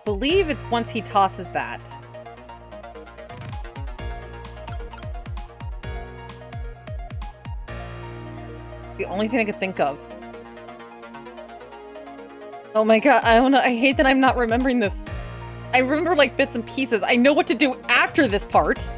Speaker 1: believe it's once he tosses that. The only thing I could think of. Oh my god, I don't know. I hate that I'm not remembering this. I remember like bits and pieces. I know what to do after this part.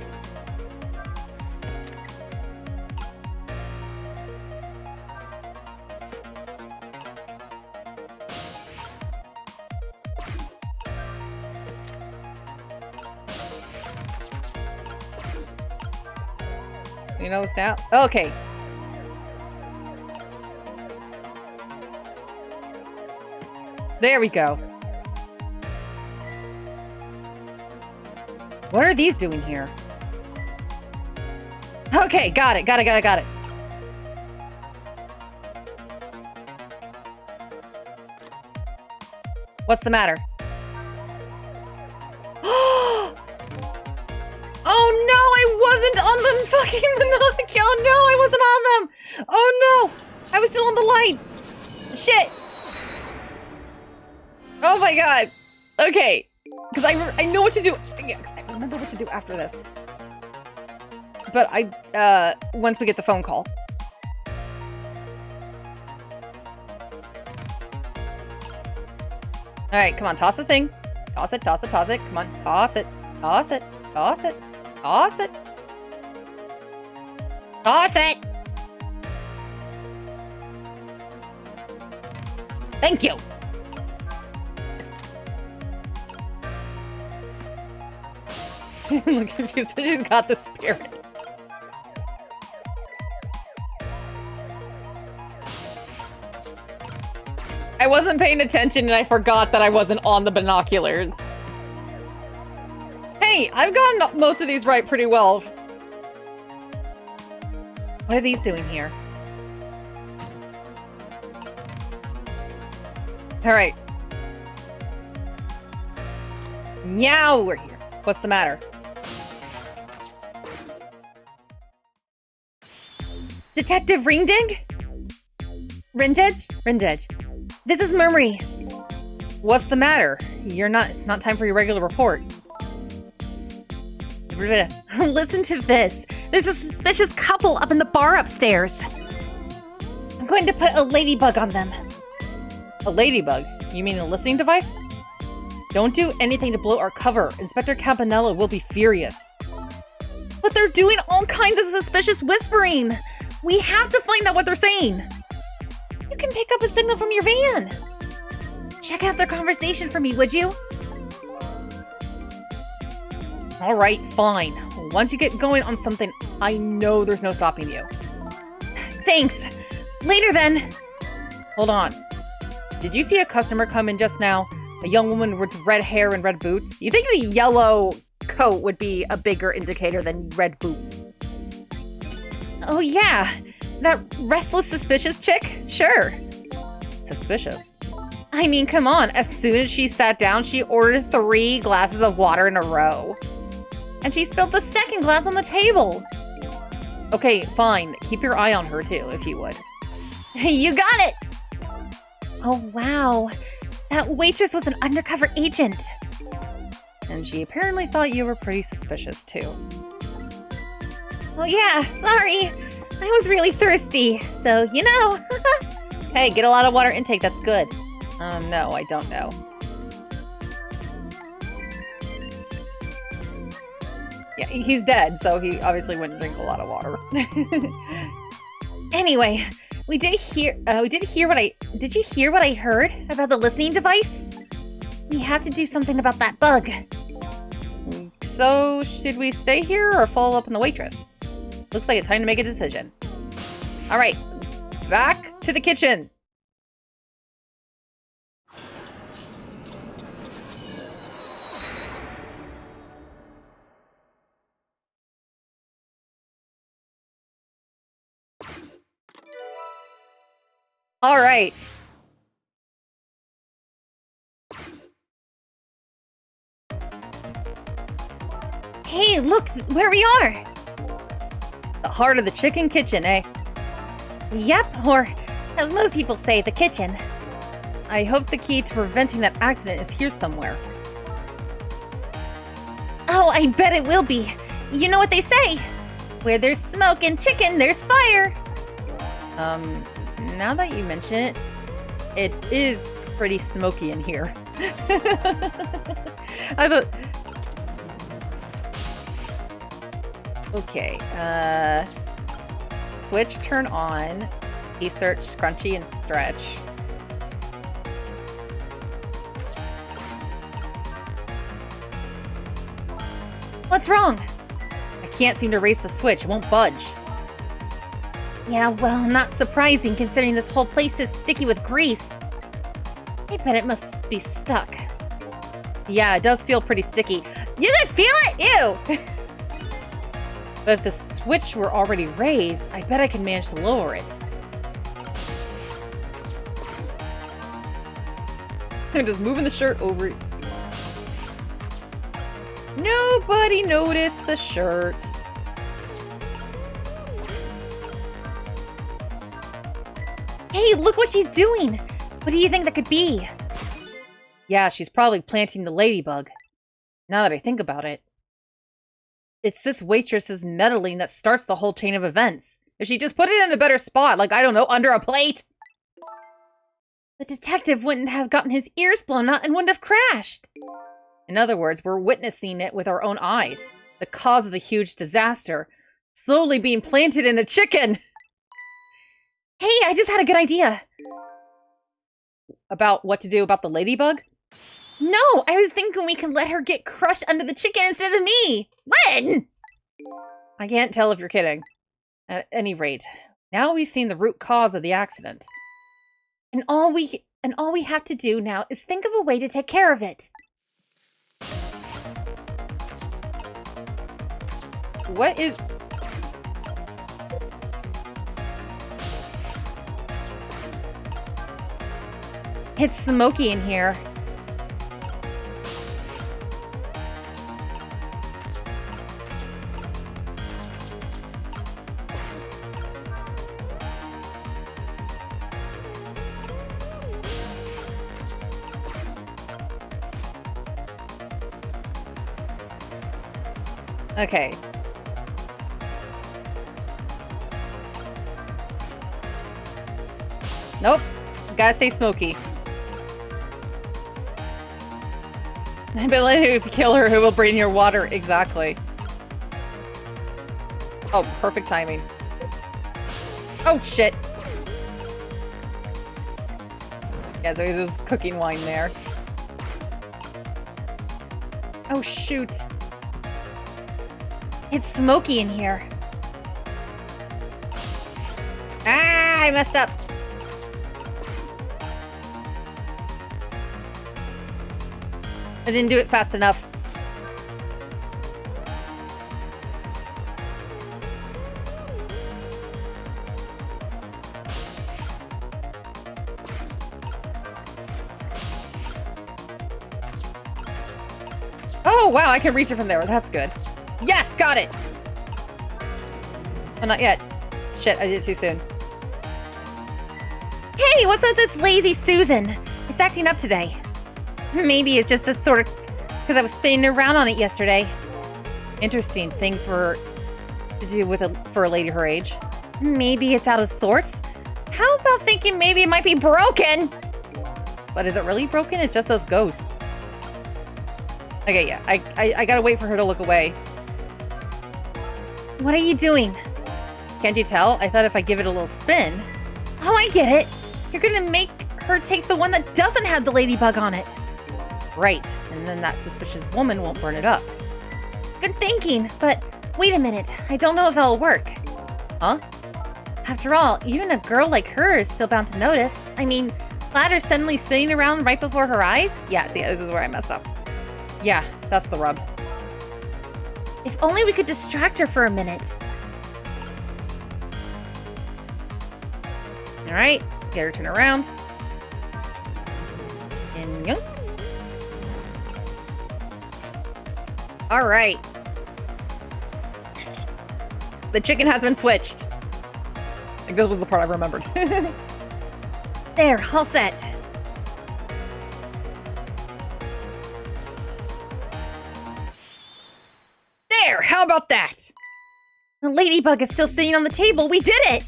Speaker 1: He knows now. Okay. There we go. What are these doing here? Okay, got it. What's the matter? Oh no, I wasn't on the fucking monocle. Oh no, I wasn't on them. Oh no, I was still on the light. Shit. Oh my god. Okay. Because I know what to do. Yeah, 'cause I remember what to do after this. But once we get the phone call. Alright, come on, toss the thing. Toss it. Come on, toss it. Toss it. Thank you. I'm confused, but she's got the spirit. I wasn't paying attention and I forgot that I wasn't on the binoculars. Hey, I've gotten most of these right pretty well. What are these doing here? Alright. Now we're here. What's the matter?
Speaker 2: Detective Ringdig? Ringedge? This is Murmury.
Speaker 1: What's the matter? It's not time for your regular report.
Speaker 2: Listen to this. There's a suspicious couple up in the bar upstairs. I'm going to put a ladybug on them.
Speaker 1: A ladybug? You mean a listening device? Don't do anything to blow our cover. Inspector Campanella will be furious.
Speaker 2: But they're doing all kinds of suspicious whispering. We have to find out what they're saying. You can pick up a signal from your van. Check out their conversation for me, would you?
Speaker 1: Alright, fine. Once you get going on something, I know there's no stopping you.
Speaker 2: Thanks. Later then.
Speaker 1: Hold on. Did you see a customer come in just now? A young woman with red hair and red boots? You think the yellow coat would be a bigger indicator than red boots?
Speaker 2: Oh yeah, that restless, suspicious chick? Sure.
Speaker 1: Suspicious?
Speaker 2: I mean, come on. As soon as she sat down, she ordered 3 glasses of water in a row. And she spilled the second glass on the table.
Speaker 1: Okay, fine. Keep your eye on her too, if you would.
Speaker 2: You got it! Oh wow, that waitress was an undercover agent.
Speaker 1: And she apparently thought you were pretty suspicious too.
Speaker 2: Oh yeah, sorry. I was really thirsty, so you know.
Speaker 1: Hey, get a lot of water intake, that's good. No, I don't know. Yeah, he's dead, so he obviously wouldn't drink a lot of water.
Speaker 2: Anyway, did you hear what I heard about the listening device? We have to do something about that bug.
Speaker 1: So, should we stay here or follow up on the waitress? Looks like it's time to make a decision. Alright, back to the kitchen. Alright.
Speaker 2: Hey, look where we are!
Speaker 1: The heart of the chicken kitchen, eh?
Speaker 2: Yep, or as most people say, the kitchen.
Speaker 1: I hope the key to preventing that accident is here somewhere.
Speaker 2: I bet it will be. You know what they say. Where there's smoke and chicken, there's fire.
Speaker 1: Now that you mention it, it is pretty smoky in here. I thought... Okay, switch, turn on, search, scrunchy, and stretch.
Speaker 2: What's wrong?
Speaker 1: I can't seem to raise the switch, it won't budge.
Speaker 2: Yeah, well, not surprising considering this whole place is sticky with grease. I bet it must be stuck.
Speaker 1: Yeah, it does feel pretty sticky.
Speaker 2: You can feel it? Ew!
Speaker 1: But if the switch were already raised, I bet I can manage to lower it. I'm just moving the shirt over. Nobody noticed the shirt.
Speaker 2: Hey, look what she's doing! What do you think that could be?
Speaker 1: Yeah, she's probably planting the ladybug. Now that I think about it. It's this waitress's meddling that starts the whole chain of events. If she just put it in a better spot, like, I don't know, under a plate.
Speaker 2: The detective wouldn't have gotten his ears blown out and wouldn't have crashed.
Speaker 1: In other words, we're witnessing it with our own eyes. The cause of the huge disaster. Slowly being planted in a chicken.
Speaker 2: Hey, I just had a good idea.
Speaker 1: About what to do about the ladybug?
Speaker 2: No, I was thinking we could let her get crushed under the chicken instead of me. When?
Speaker 1: I can't tell if you're kidding. At any rate, now we've seen the root cause of the accident.
Speaker 2: And all we have to do now is think of a way to take care of it.
Speaker 1: What is...
Speaker 2: It's smoky in here.
Speaker 1: Okay. Nope. Gotta stay smoky. I've been letting you kill her who will bring your water. Exactly. Oh, perfect timing. Oh, shit. Yeah, so there's this cooking wine there. Oh, shoot.
Speaker 2: It's smoky in here.
Speaker 1: Ah, I messed up. I didn't do it fast enough. Oh, wow, I can reach it from there. That's good. Yes, got it! Oh, not yet. Shit, I did it too soon.
Speaker 2: Hey, what's with this lazy Susan? It's acting up today. Maybe it's just a sort of... because I was spinning around on it yesterday.
Speaker 1: Interesting thing to do with for a lady her age.
Speaker 2: Maybe it's out of sorts. How about thinking maybe it might be broken?
Speaker 1: But is it really broken? It's just those ghosts. Okay, yeah. I gotta wait for her to look away.
Speaker 2: What are you doing?
Speaker 1: Can't you tell? I thought if I give it a little spin...
Speaker 2: Oh, I get it. You're gonna make her take the one that doesn't have the ladybug on it.
Speaker 1: Right, and then that suspicious woman won't burn it up.
Speaker 2: Good thinking, but wait a minute. I don't know if that'll work.
Speaker 1: Huh?
Speaker 2: After all, even a girl like her is still bound to notice. I mean, ladder suddenly spinning around right before her eyes?
Speaker 1: Yeah, see, this is where I messed up. Yeah, that's the rub.
Speaker 2: If only we could distract her for a minute.
Speaker 1: Alright, get her to turn around. And yoink. Alright. The chicken has been switched. Like, this was the part I remembered.
Speaker 2: There, all set. There! How about that? The ladybug is still sitting on the table. We did it!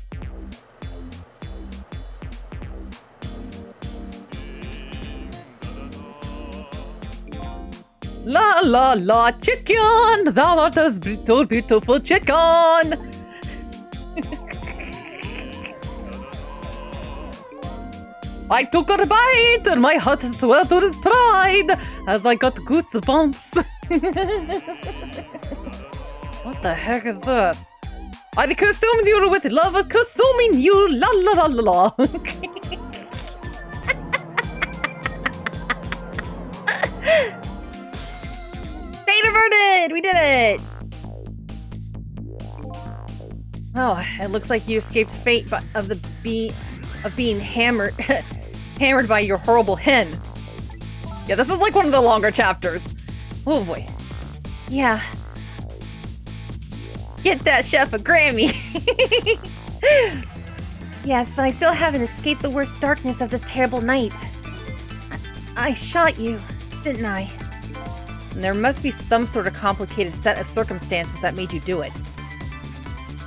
Speaker 1: La la la, chicken! Thou art a so beautiful chicken! I took a bite and my heart swelled with pride as I got goosebumps. What the heck is this? I consumed you with love, consuming you, la la la la la.
Speaker 2: Fate averted! We did it!
Speaker 1: Oh, it looks like you escaped fate of being hammered hammered by your horrible hen. Yeah, this is like one of the longer chapters. Oh boy.
Speaker 2: Yeah. Get that chef a Grammy! Yes, but I still haven't escaped the worst darkness of this terrible night. I shot you, didn't I?
Speaker 1: And there must be some sort of complicated set of circumstances that made you do it.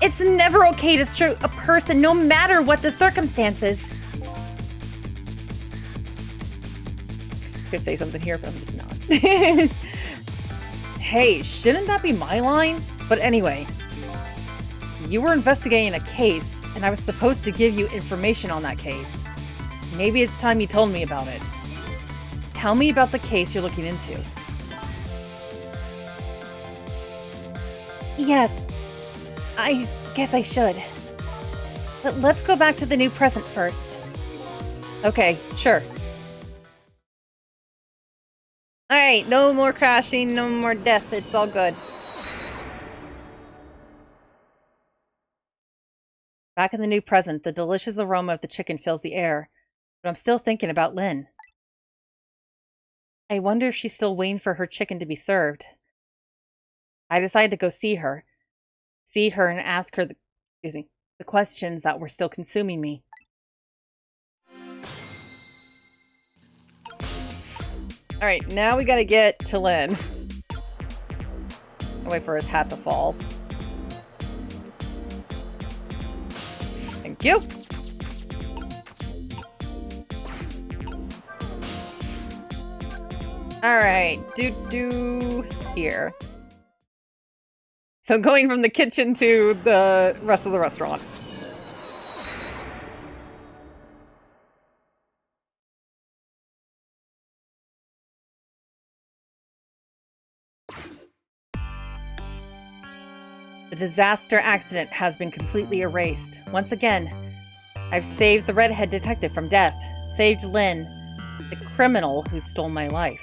Speaker 2: It's never okay to shoot a person, no matter what the circumstances.
Speaker 1: Could say something here, but I'm just not. Hey, shouldn't that be my line? But anyway, you were investigating a case, and I was supposed to give you information on that case. Maybe it's time you told me about it. Tell me about the case you're looking into.
Speaker 2: Yes, I guess I should. But let's go back to the new present first.
Speaker 1: Okay, sure. Alright, no more crashing, no more death, it's all good. Back in the new present, the delicious aroma of the chicken fills the air, but I'm still thinking about Lynn. I wonder if she's still waiting for her chicken to be served. I decided to go see her and ask her the questions that were still consuming me. Alright, now we gotta get to Lynn. I'll wait for his hat to fall. Thank you. Alright, here. So going from the kitchen to the rest of the restaurant. The disaster accident has been completely erased. Once again, I've saved the redhead detective from death, saved Lynn, the criminal who stole my life.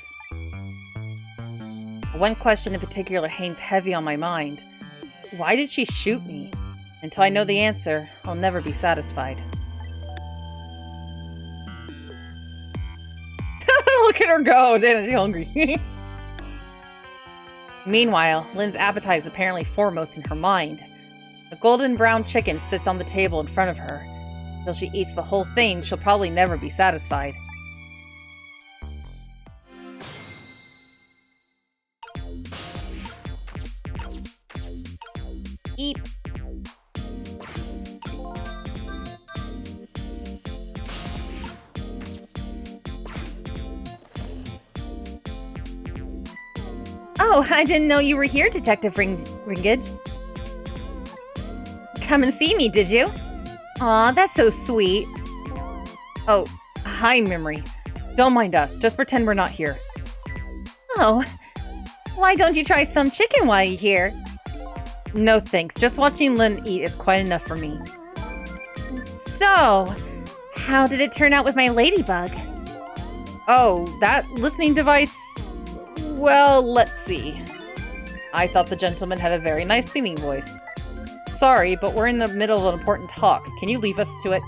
Speaker 1: One question in particular hangs heavy on my mind. Why did she shoot me? Until I know the answer, I'll never be satisfied. Look at her go! Damn, she's hungry. Meanwhile, Lynn's appetite is apparently foremost in her mind. A golden brown chicken sits on the table in front of her. Till she eats the whole thing, she'll probably never be satisfied. Eat.
Speaker 2: Oh, I didn't know you were here, Detective Ringage. Come and see me, did you? Aw, that's so sweet.
Speaker 1: Oh, hi, Memory. Don't mind us. Just pretend we're not here.
Speaker 2: Oh, why don't you try some chicken while you're here?
Speaker 1: No thanks. Just watching Lynn eat is quite enough for me.
Speaker 2: So, how did it turn out with my ladybug?
Speaker 1: Oh, that listening device... Well, let's see. I thought the gentleman had a very nice singing voice. Sorry, but we're in the middle of an important talk. Can you leave us to it?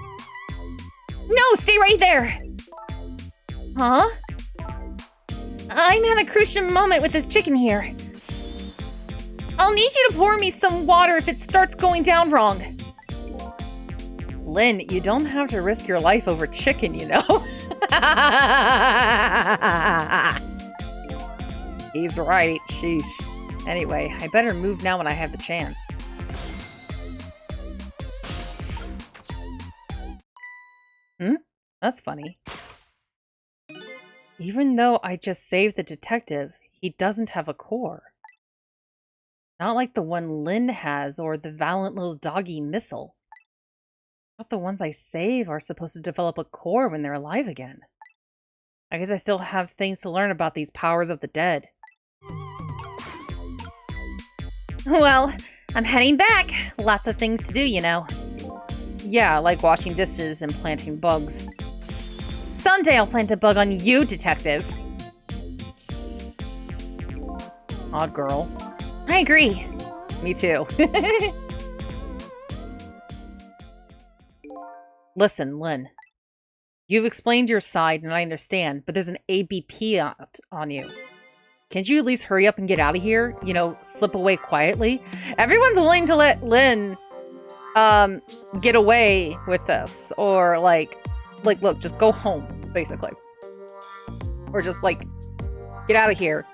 Speaker 2: No, stay right there! Huh? I'm at a crucial moment with this chicken here. I'll need you to pour me some water if it starts going down wrong.
Speaker 1: Lynn, you don't have to risk your life over chicken, you know? He's right, sheesh. Anyway, I better move now when I have the chance. That's funny. Even though I just saved the detective, he doesn't have a core. Not like the one Lynn has or the valiant little doggy Missile. Not the ones I save are supposed to develop a core when they're alive again. I guess I still have things to learn about these powers of the dead.
Speaker 2: Well, I'm heading back. Lots of things to do, you know.
Speaker 1: Yeah, like washing dishes and planting bugs.
Speaker 2: Someday I'll plant a bug on you, detective.
Speaker 1: Odd girl.
Speaker 2: I agree.
Speaker 1: Me too. Listen, Lynn. You've explained your side and I understand, but there's an ABP on you. Can't you at least hurry up and get out of here? You know, slip away quietly? Everyone's willing to let Lynn get away with this. Or like look, just go home, basically. Or just like get out of here.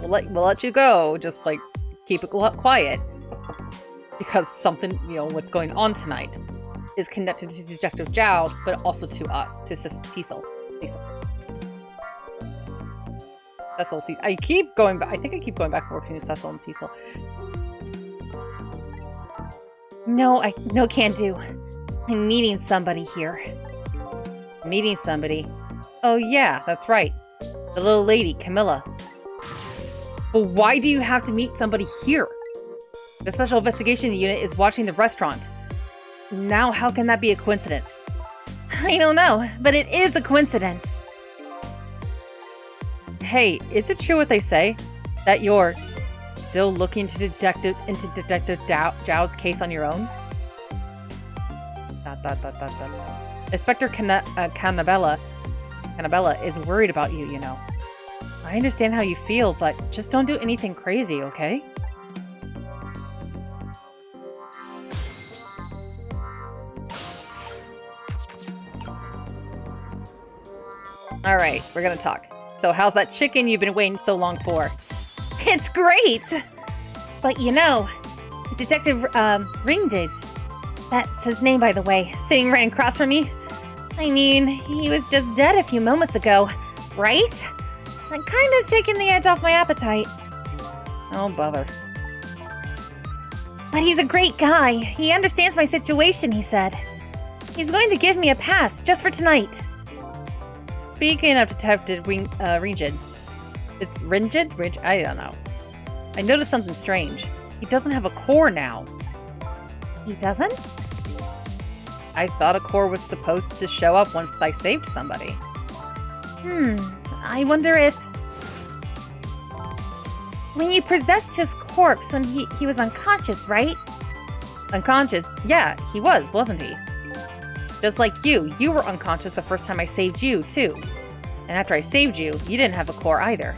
Speaker 1: We'll let you go. Just like keep it quiet. Because something, you know, what's going on tonight is connected to Detective Jowd, but also to us, to Cecil. Cecil. I keep going back. I think I keep going back and forth between Cecil and Cecil.
Speaker 2: No, can't do. I'm meeting somebody here.
Speaker 1: Meeting somebody? Oh yeah, that's right. The little lady, Camilla. But why do you have to meet somebody here? The Special Investigation Unit is watching the restaurant. Now, how can that be a coincidence?
Speaker 2: I don't know, but it is a coincidence.
Speaker 1: Hey, is it true what they say? That you're still looking into Detective Jowd's case on your own? Inspector Cannabella is worried about you, you know. I understand how you feel, but just don't do anything crazy, okay? Alright, we're gonna talk. So how's that chicken you've been waiting so long for?
Speaker 2: It's great! But you know, Detective Ringdid, that's his name by the way, sitting right across from me. I mean, he was just dead a few moments ago, right? That kind of taking the edge off my appetite.
Speaker 1: Oh, bother.
Speaker 2: But he's a great guy. He understands my situation, he said. He's going to give me a pass just for tonight.
Speaker 1: Speaking of Detective Ringid, it's Ringid? I don't know. I noticed something strange. He doesn't have a core now.
Speaker 2: He doesn't?
Speaker 1: I thought a core was supposed to show up once I saved somebody.
Speaker 2: I wonder if... When you possessed his corpse when he was unconscious, right?
Speaker 1: Unconscious? Yeah, he was, wasn't he? Just like you were unconscious the first time I saved you, too. And after I saved you, you didn't have a core either.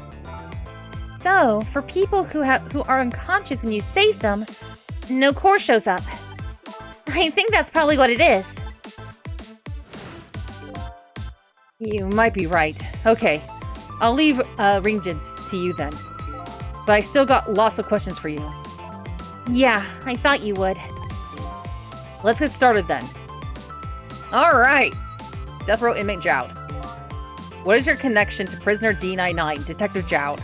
Speaker 2: So, for people who are unconscious when you save them, no core shows up. I think that's probably what it is.
Speaker 1: You might be right. Okay, I'll leave Ringjids to you then. But I still got lots of questions for you.
Speaker 2: Yeah, I thought you would.
Speaker 1: Let's get started then. Alright! Death Row Inmate Jowd. What is your connection to prisoner D99, Detective Jowd?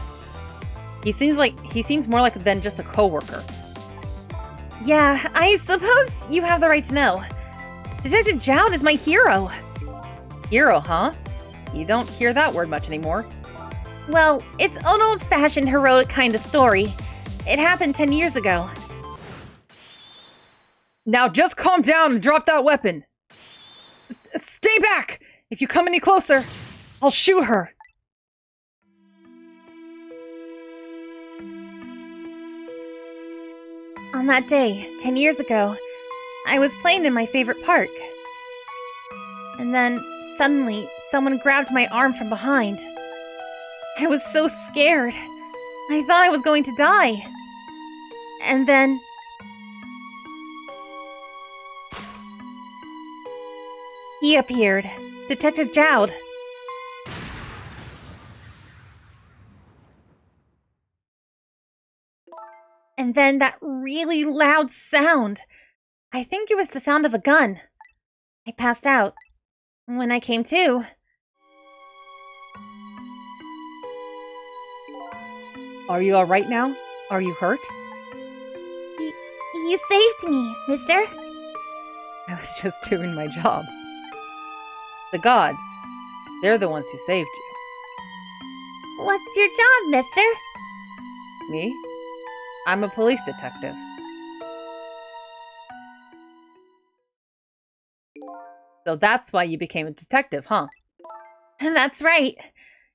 Speaker 1: He seems more like than just a co-worker.
Speaker 2: Yeah, I suppose you have the right to know. Detective Jowd is my hero.
Speaker 1: Hero, huh? You don't hear that word much anymore.
Speaker 2: Well, it's an old-fashioned heroic kind of story. It happened 10 years ago.
Speaker 1: Now just calm down and drop that weapon! Stay back! If you come any closer, I'll shoot her!
Speaker 2: On that day, 10 years ago, I was playing in my favorite park. And then, suddenly, someone grabbed my arm from behind. I was so scared. I thought I was going to die. And then... he appeared. Detective Jowd. And then that really loud sound. I think it was the sound of a gun. I passed out. When I came to...
Speaker 1: Are you alright now? Are you hurt?
Speaker 2: You saved me, mister.
Speaker 1: I was just doing my job. The gods, they're the ones who saved you.
Speaker 2: What's your job, mister?
Speaker 1: Me? I'm a police detective. So that's why you became a detective, huh?
Speaker 2: That's right.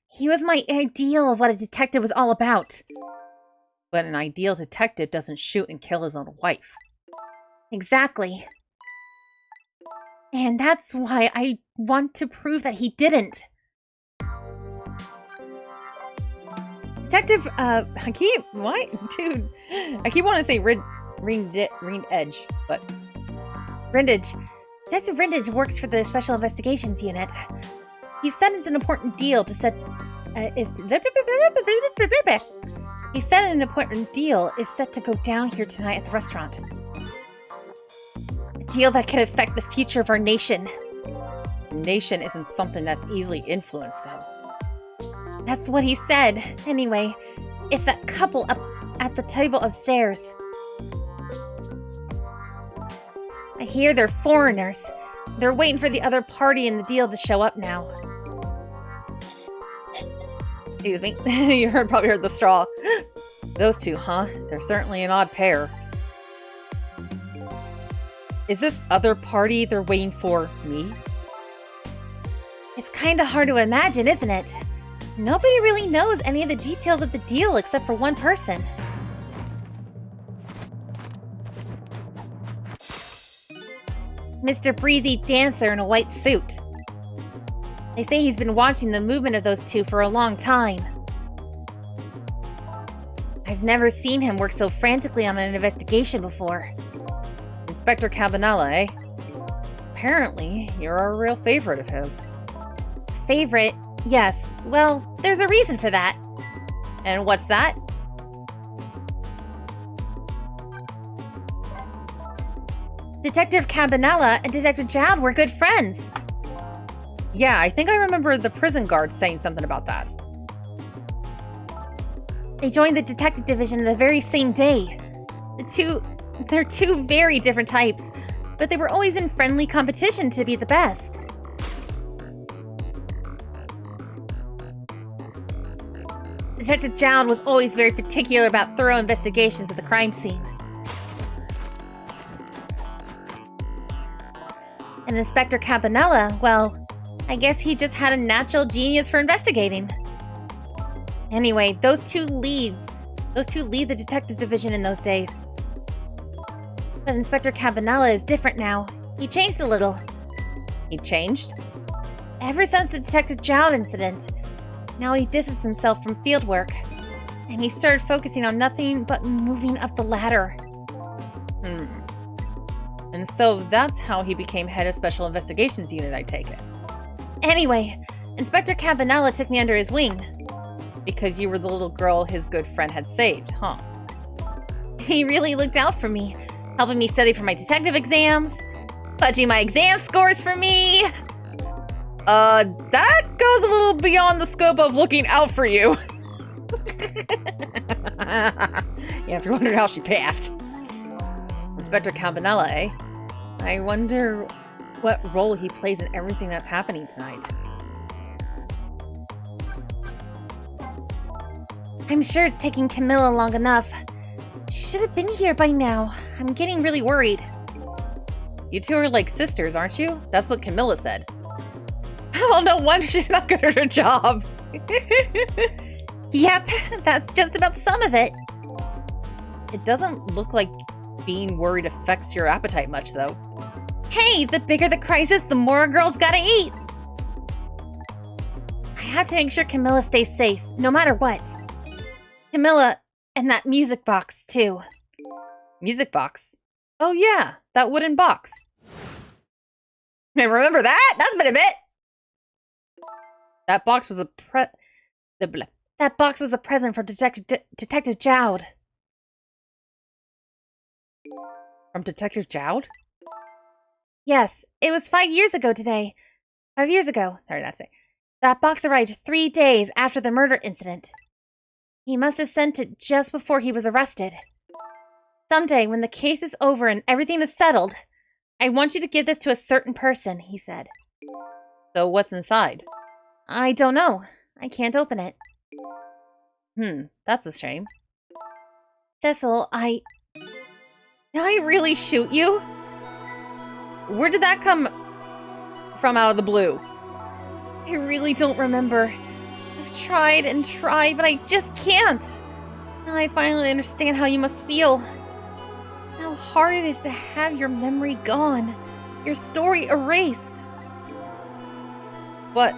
Speaker 2: He was my ideal of what a detective was all about.
Speaker 1: But an ideal detective doesn't shoot and kill his own wife.
Speaker 2: Exactly. And that's why I want to prove that he didn't.
Speaker 1: Detective, Dude, I keep wanting to say Ring Edge, but...
Speaker 2: Rindage. Detective Rindage works for the Special Investigations Unit. He said it's an important deal to set... He said an important deal is set to go down here tonight at the restaurant. A deal that could affect the future of our nation.
Speaker 1: The nation isn't something that's easily influenced, though.
Speaker 2: That's what he said. Anyway, it's that couple up at the table upstairs. I hear they're foreigners. They're waiting for the other party in the deal to show up now.
Speaker 1: Excuse me. You probably heard the straw. Those two, huh? They're certainly an odd pair. Is this other party they're waiting for me?
Speaker 2: It's kinda hard to imagine, isn't it? Nobody really knows any of the details of the deal except for one person. Mr. Breezy Dancer in a white suit. They say he's been watching the movement of those two for a long time. I've never seen him work so frantically on an investigation before.
Speaker 1: Inspector Campanella, eh? Apparently, you're a real favorite of his.
Speaker 2: Favorite? Yes. Well, there's a reason for that.
Speaker 1: And what's that?
Speaker 2: Detective Campanella and Detective Jowd were good friends.
Speaker 1: Yeah, I think I remember the prison guard saying something about that.
Speaker 2: They joined the detective division the very same day. They're two very different types, but they were always in friendly competition to be the best. Detective Jowd was always very particular about thorough investigations of the crime scene. And Inspector Campanella, well, I guess he just had a natural genius for investigating. Anyway, those two lead the detective division in those days. But Inspector Campanella is different now. He changed a little.
Speaker 1: He changed?
Speaker 2: Ever since the Detective Jowd incident. Now he distances himself from field work. And he started focusing on nothing but moving up the ladder.
Speaker 1: And so that's how he became head of Special Investigations Unit, I take it.
Speaker 2: Anyway, Inspector Campanella took me under his wing.
Speaker 1: Because you were the little girl his good friend had saved, huh?
Speaker 2: He really looked out for me, helping me study for my detective exams, fudging my exam scores for me.
Speaker 1: That goes a little beyond the scope of looking out for you. Yeah, if you're wondering how she passed. Inspector Campanella, eh? I wonder what role he plays in everything that's happening tonight.
Speaker 2: I'm sure it's taking Camilla long enough. She should have been here by now. I'm getting really worried.
Speaker 1: You two are like sisters, aren't you? That's what Camilla said. Well, no wonder she's not good at her job.
Speaker 2: Yep, that's just about the sum of it.
Speaker 1: It doesn't look like being worried affects your appetite much, though.
Speaker 2: Hey, the bigger the crisis, the more a girl's gotta eat. I have to make sure Camilla stays safe, no matter what. Camilla, and that music box, too.
Speaker 1: Music box? Oh yeah, that wooden box.
Speaker 2: I remember that? That's been a bit.
Speaker 1: That box was a
Speaker 2: That box was a present for Detective Jowd.
Speaker 1: From Detective Jowd?
Speaker 2: Yes, it was 5 years ago today. 5 years ago. Sorry, not today. That box arrived 3 days after the murder incident. He must have sent it just before he was arrested. Someday, when the case is over and everything is settled, I want you to give this to a certain person, he said.
Speaker 1: So what's inside?
Speaker 2: I don't know. I can't open it.
Speaker 1: That's a shame.
Speaker 2: Cecil, Did I really shoot you?
Speaker 1: Where did that come from out of the blue?
Speaker 2: I really don't remember. I've tried and tried, but I just can't. Now I finally understand how you must feel. How hard it is to have your memory gone. Your story erased.
Speaker 1: But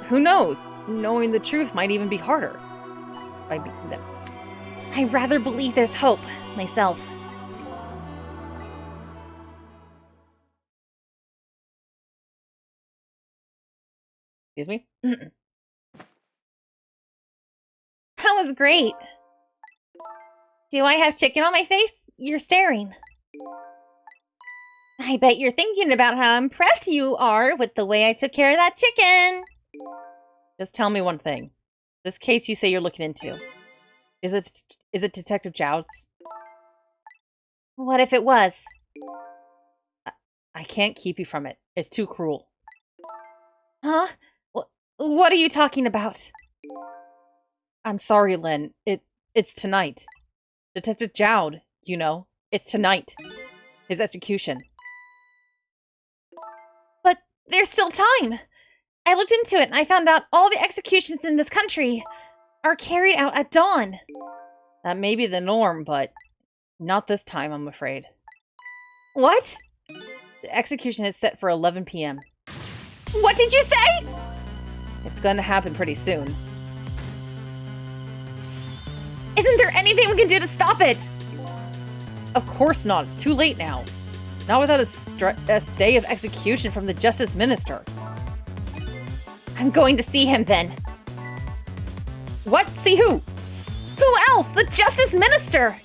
Speaker 1: who knows? Knowing the truth might even be harder.
Speaker 2: I'd rather believe there's hope, myself.
Speaker 1: Excuse me?
Speaker 2: That was great. Do I have chicken on my face? You're staring. I bet you're thinking about how impressed you are with the way I took care of that chicken.
Speaker 1: Just tell me one thing. This case you say you're looking into. Is it Detective Jowd's?
Speaker 2: What if it was?
Speaker 1: I can't keep you from it. It's too cruel.
Speaker 2: Huh? What are you talking about?
Speaker 1: I'm sorry, Lynn. It's tonight. Detective Jowd, you know. It's tonight. His execution.
Speaker 2: But there's still time. I looked into it and I found out all the executions in this country are carried out at dawn.
Speaker 1: That may be the norm, but not this time, I'm afraid.
Speaker 2: What?
Speaker 1: The execution is set for 11 p.m.
Speaker 2: What did you say?
Speaker 1: It's gonna happen pretty soon.
Speaker 2: Isn't there anything we can do to stop it?
Speaker 1: Of course not. It's too late now. Not without a stay of execution from the Justice Minister.
Speaker 2: I'm going to see him then.
Speaker 1: What? See who?
Speaker 2: Who else? The Justice Minister!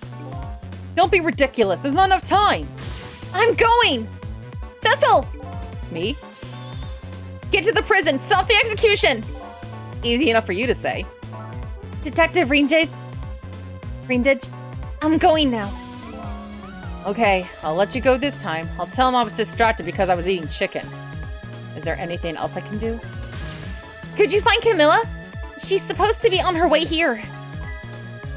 Speaker 1: Don't be ridiculous. There's not enough time.
Speaker 2: I'm going! Cecil!
Speaker 1: Me?
Speaker 2: Get to the prison! Stop the execution!
Speaker 1: Easy enough for you to say.
Speaker 2: Detective Reendage, I'm going now.
Speaker 1: Okay, I'll let you go this time. I'll tell him I was distracted because I was eating chicken. Is there anything else I can do?
Speaker 2: Could you find Camilla? She's supposed to be on her way here.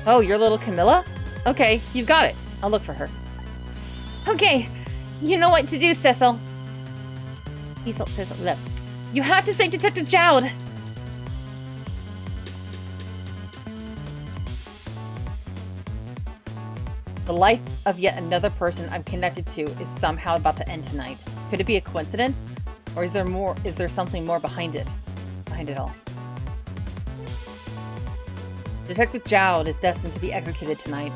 Speaker 1: Oh, your little Camilla? Okay, you've got it. I'll look for her.
Speaker 2: Okay, you know what to do, Cecil.
Speaker 1: Cecil,
Speaker 2: you have to save Detective Jowd.
Speaker 1: The life of yet another person I'm connected to is somehow about to end tonight. Could it be a coincidence? Or is there more? Is there something more behind it? Behind it all. Detective Jowd is destined to be executed tonight.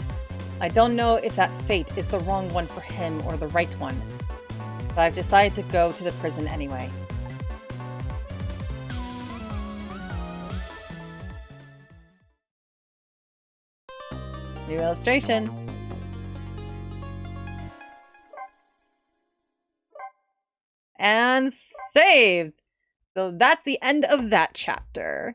Speaker 1: I don't know if that fate is the wrong one for him or the right one, but I've decided to go to the prison anyway. New illustration. And saved! So that's the end of that chapter.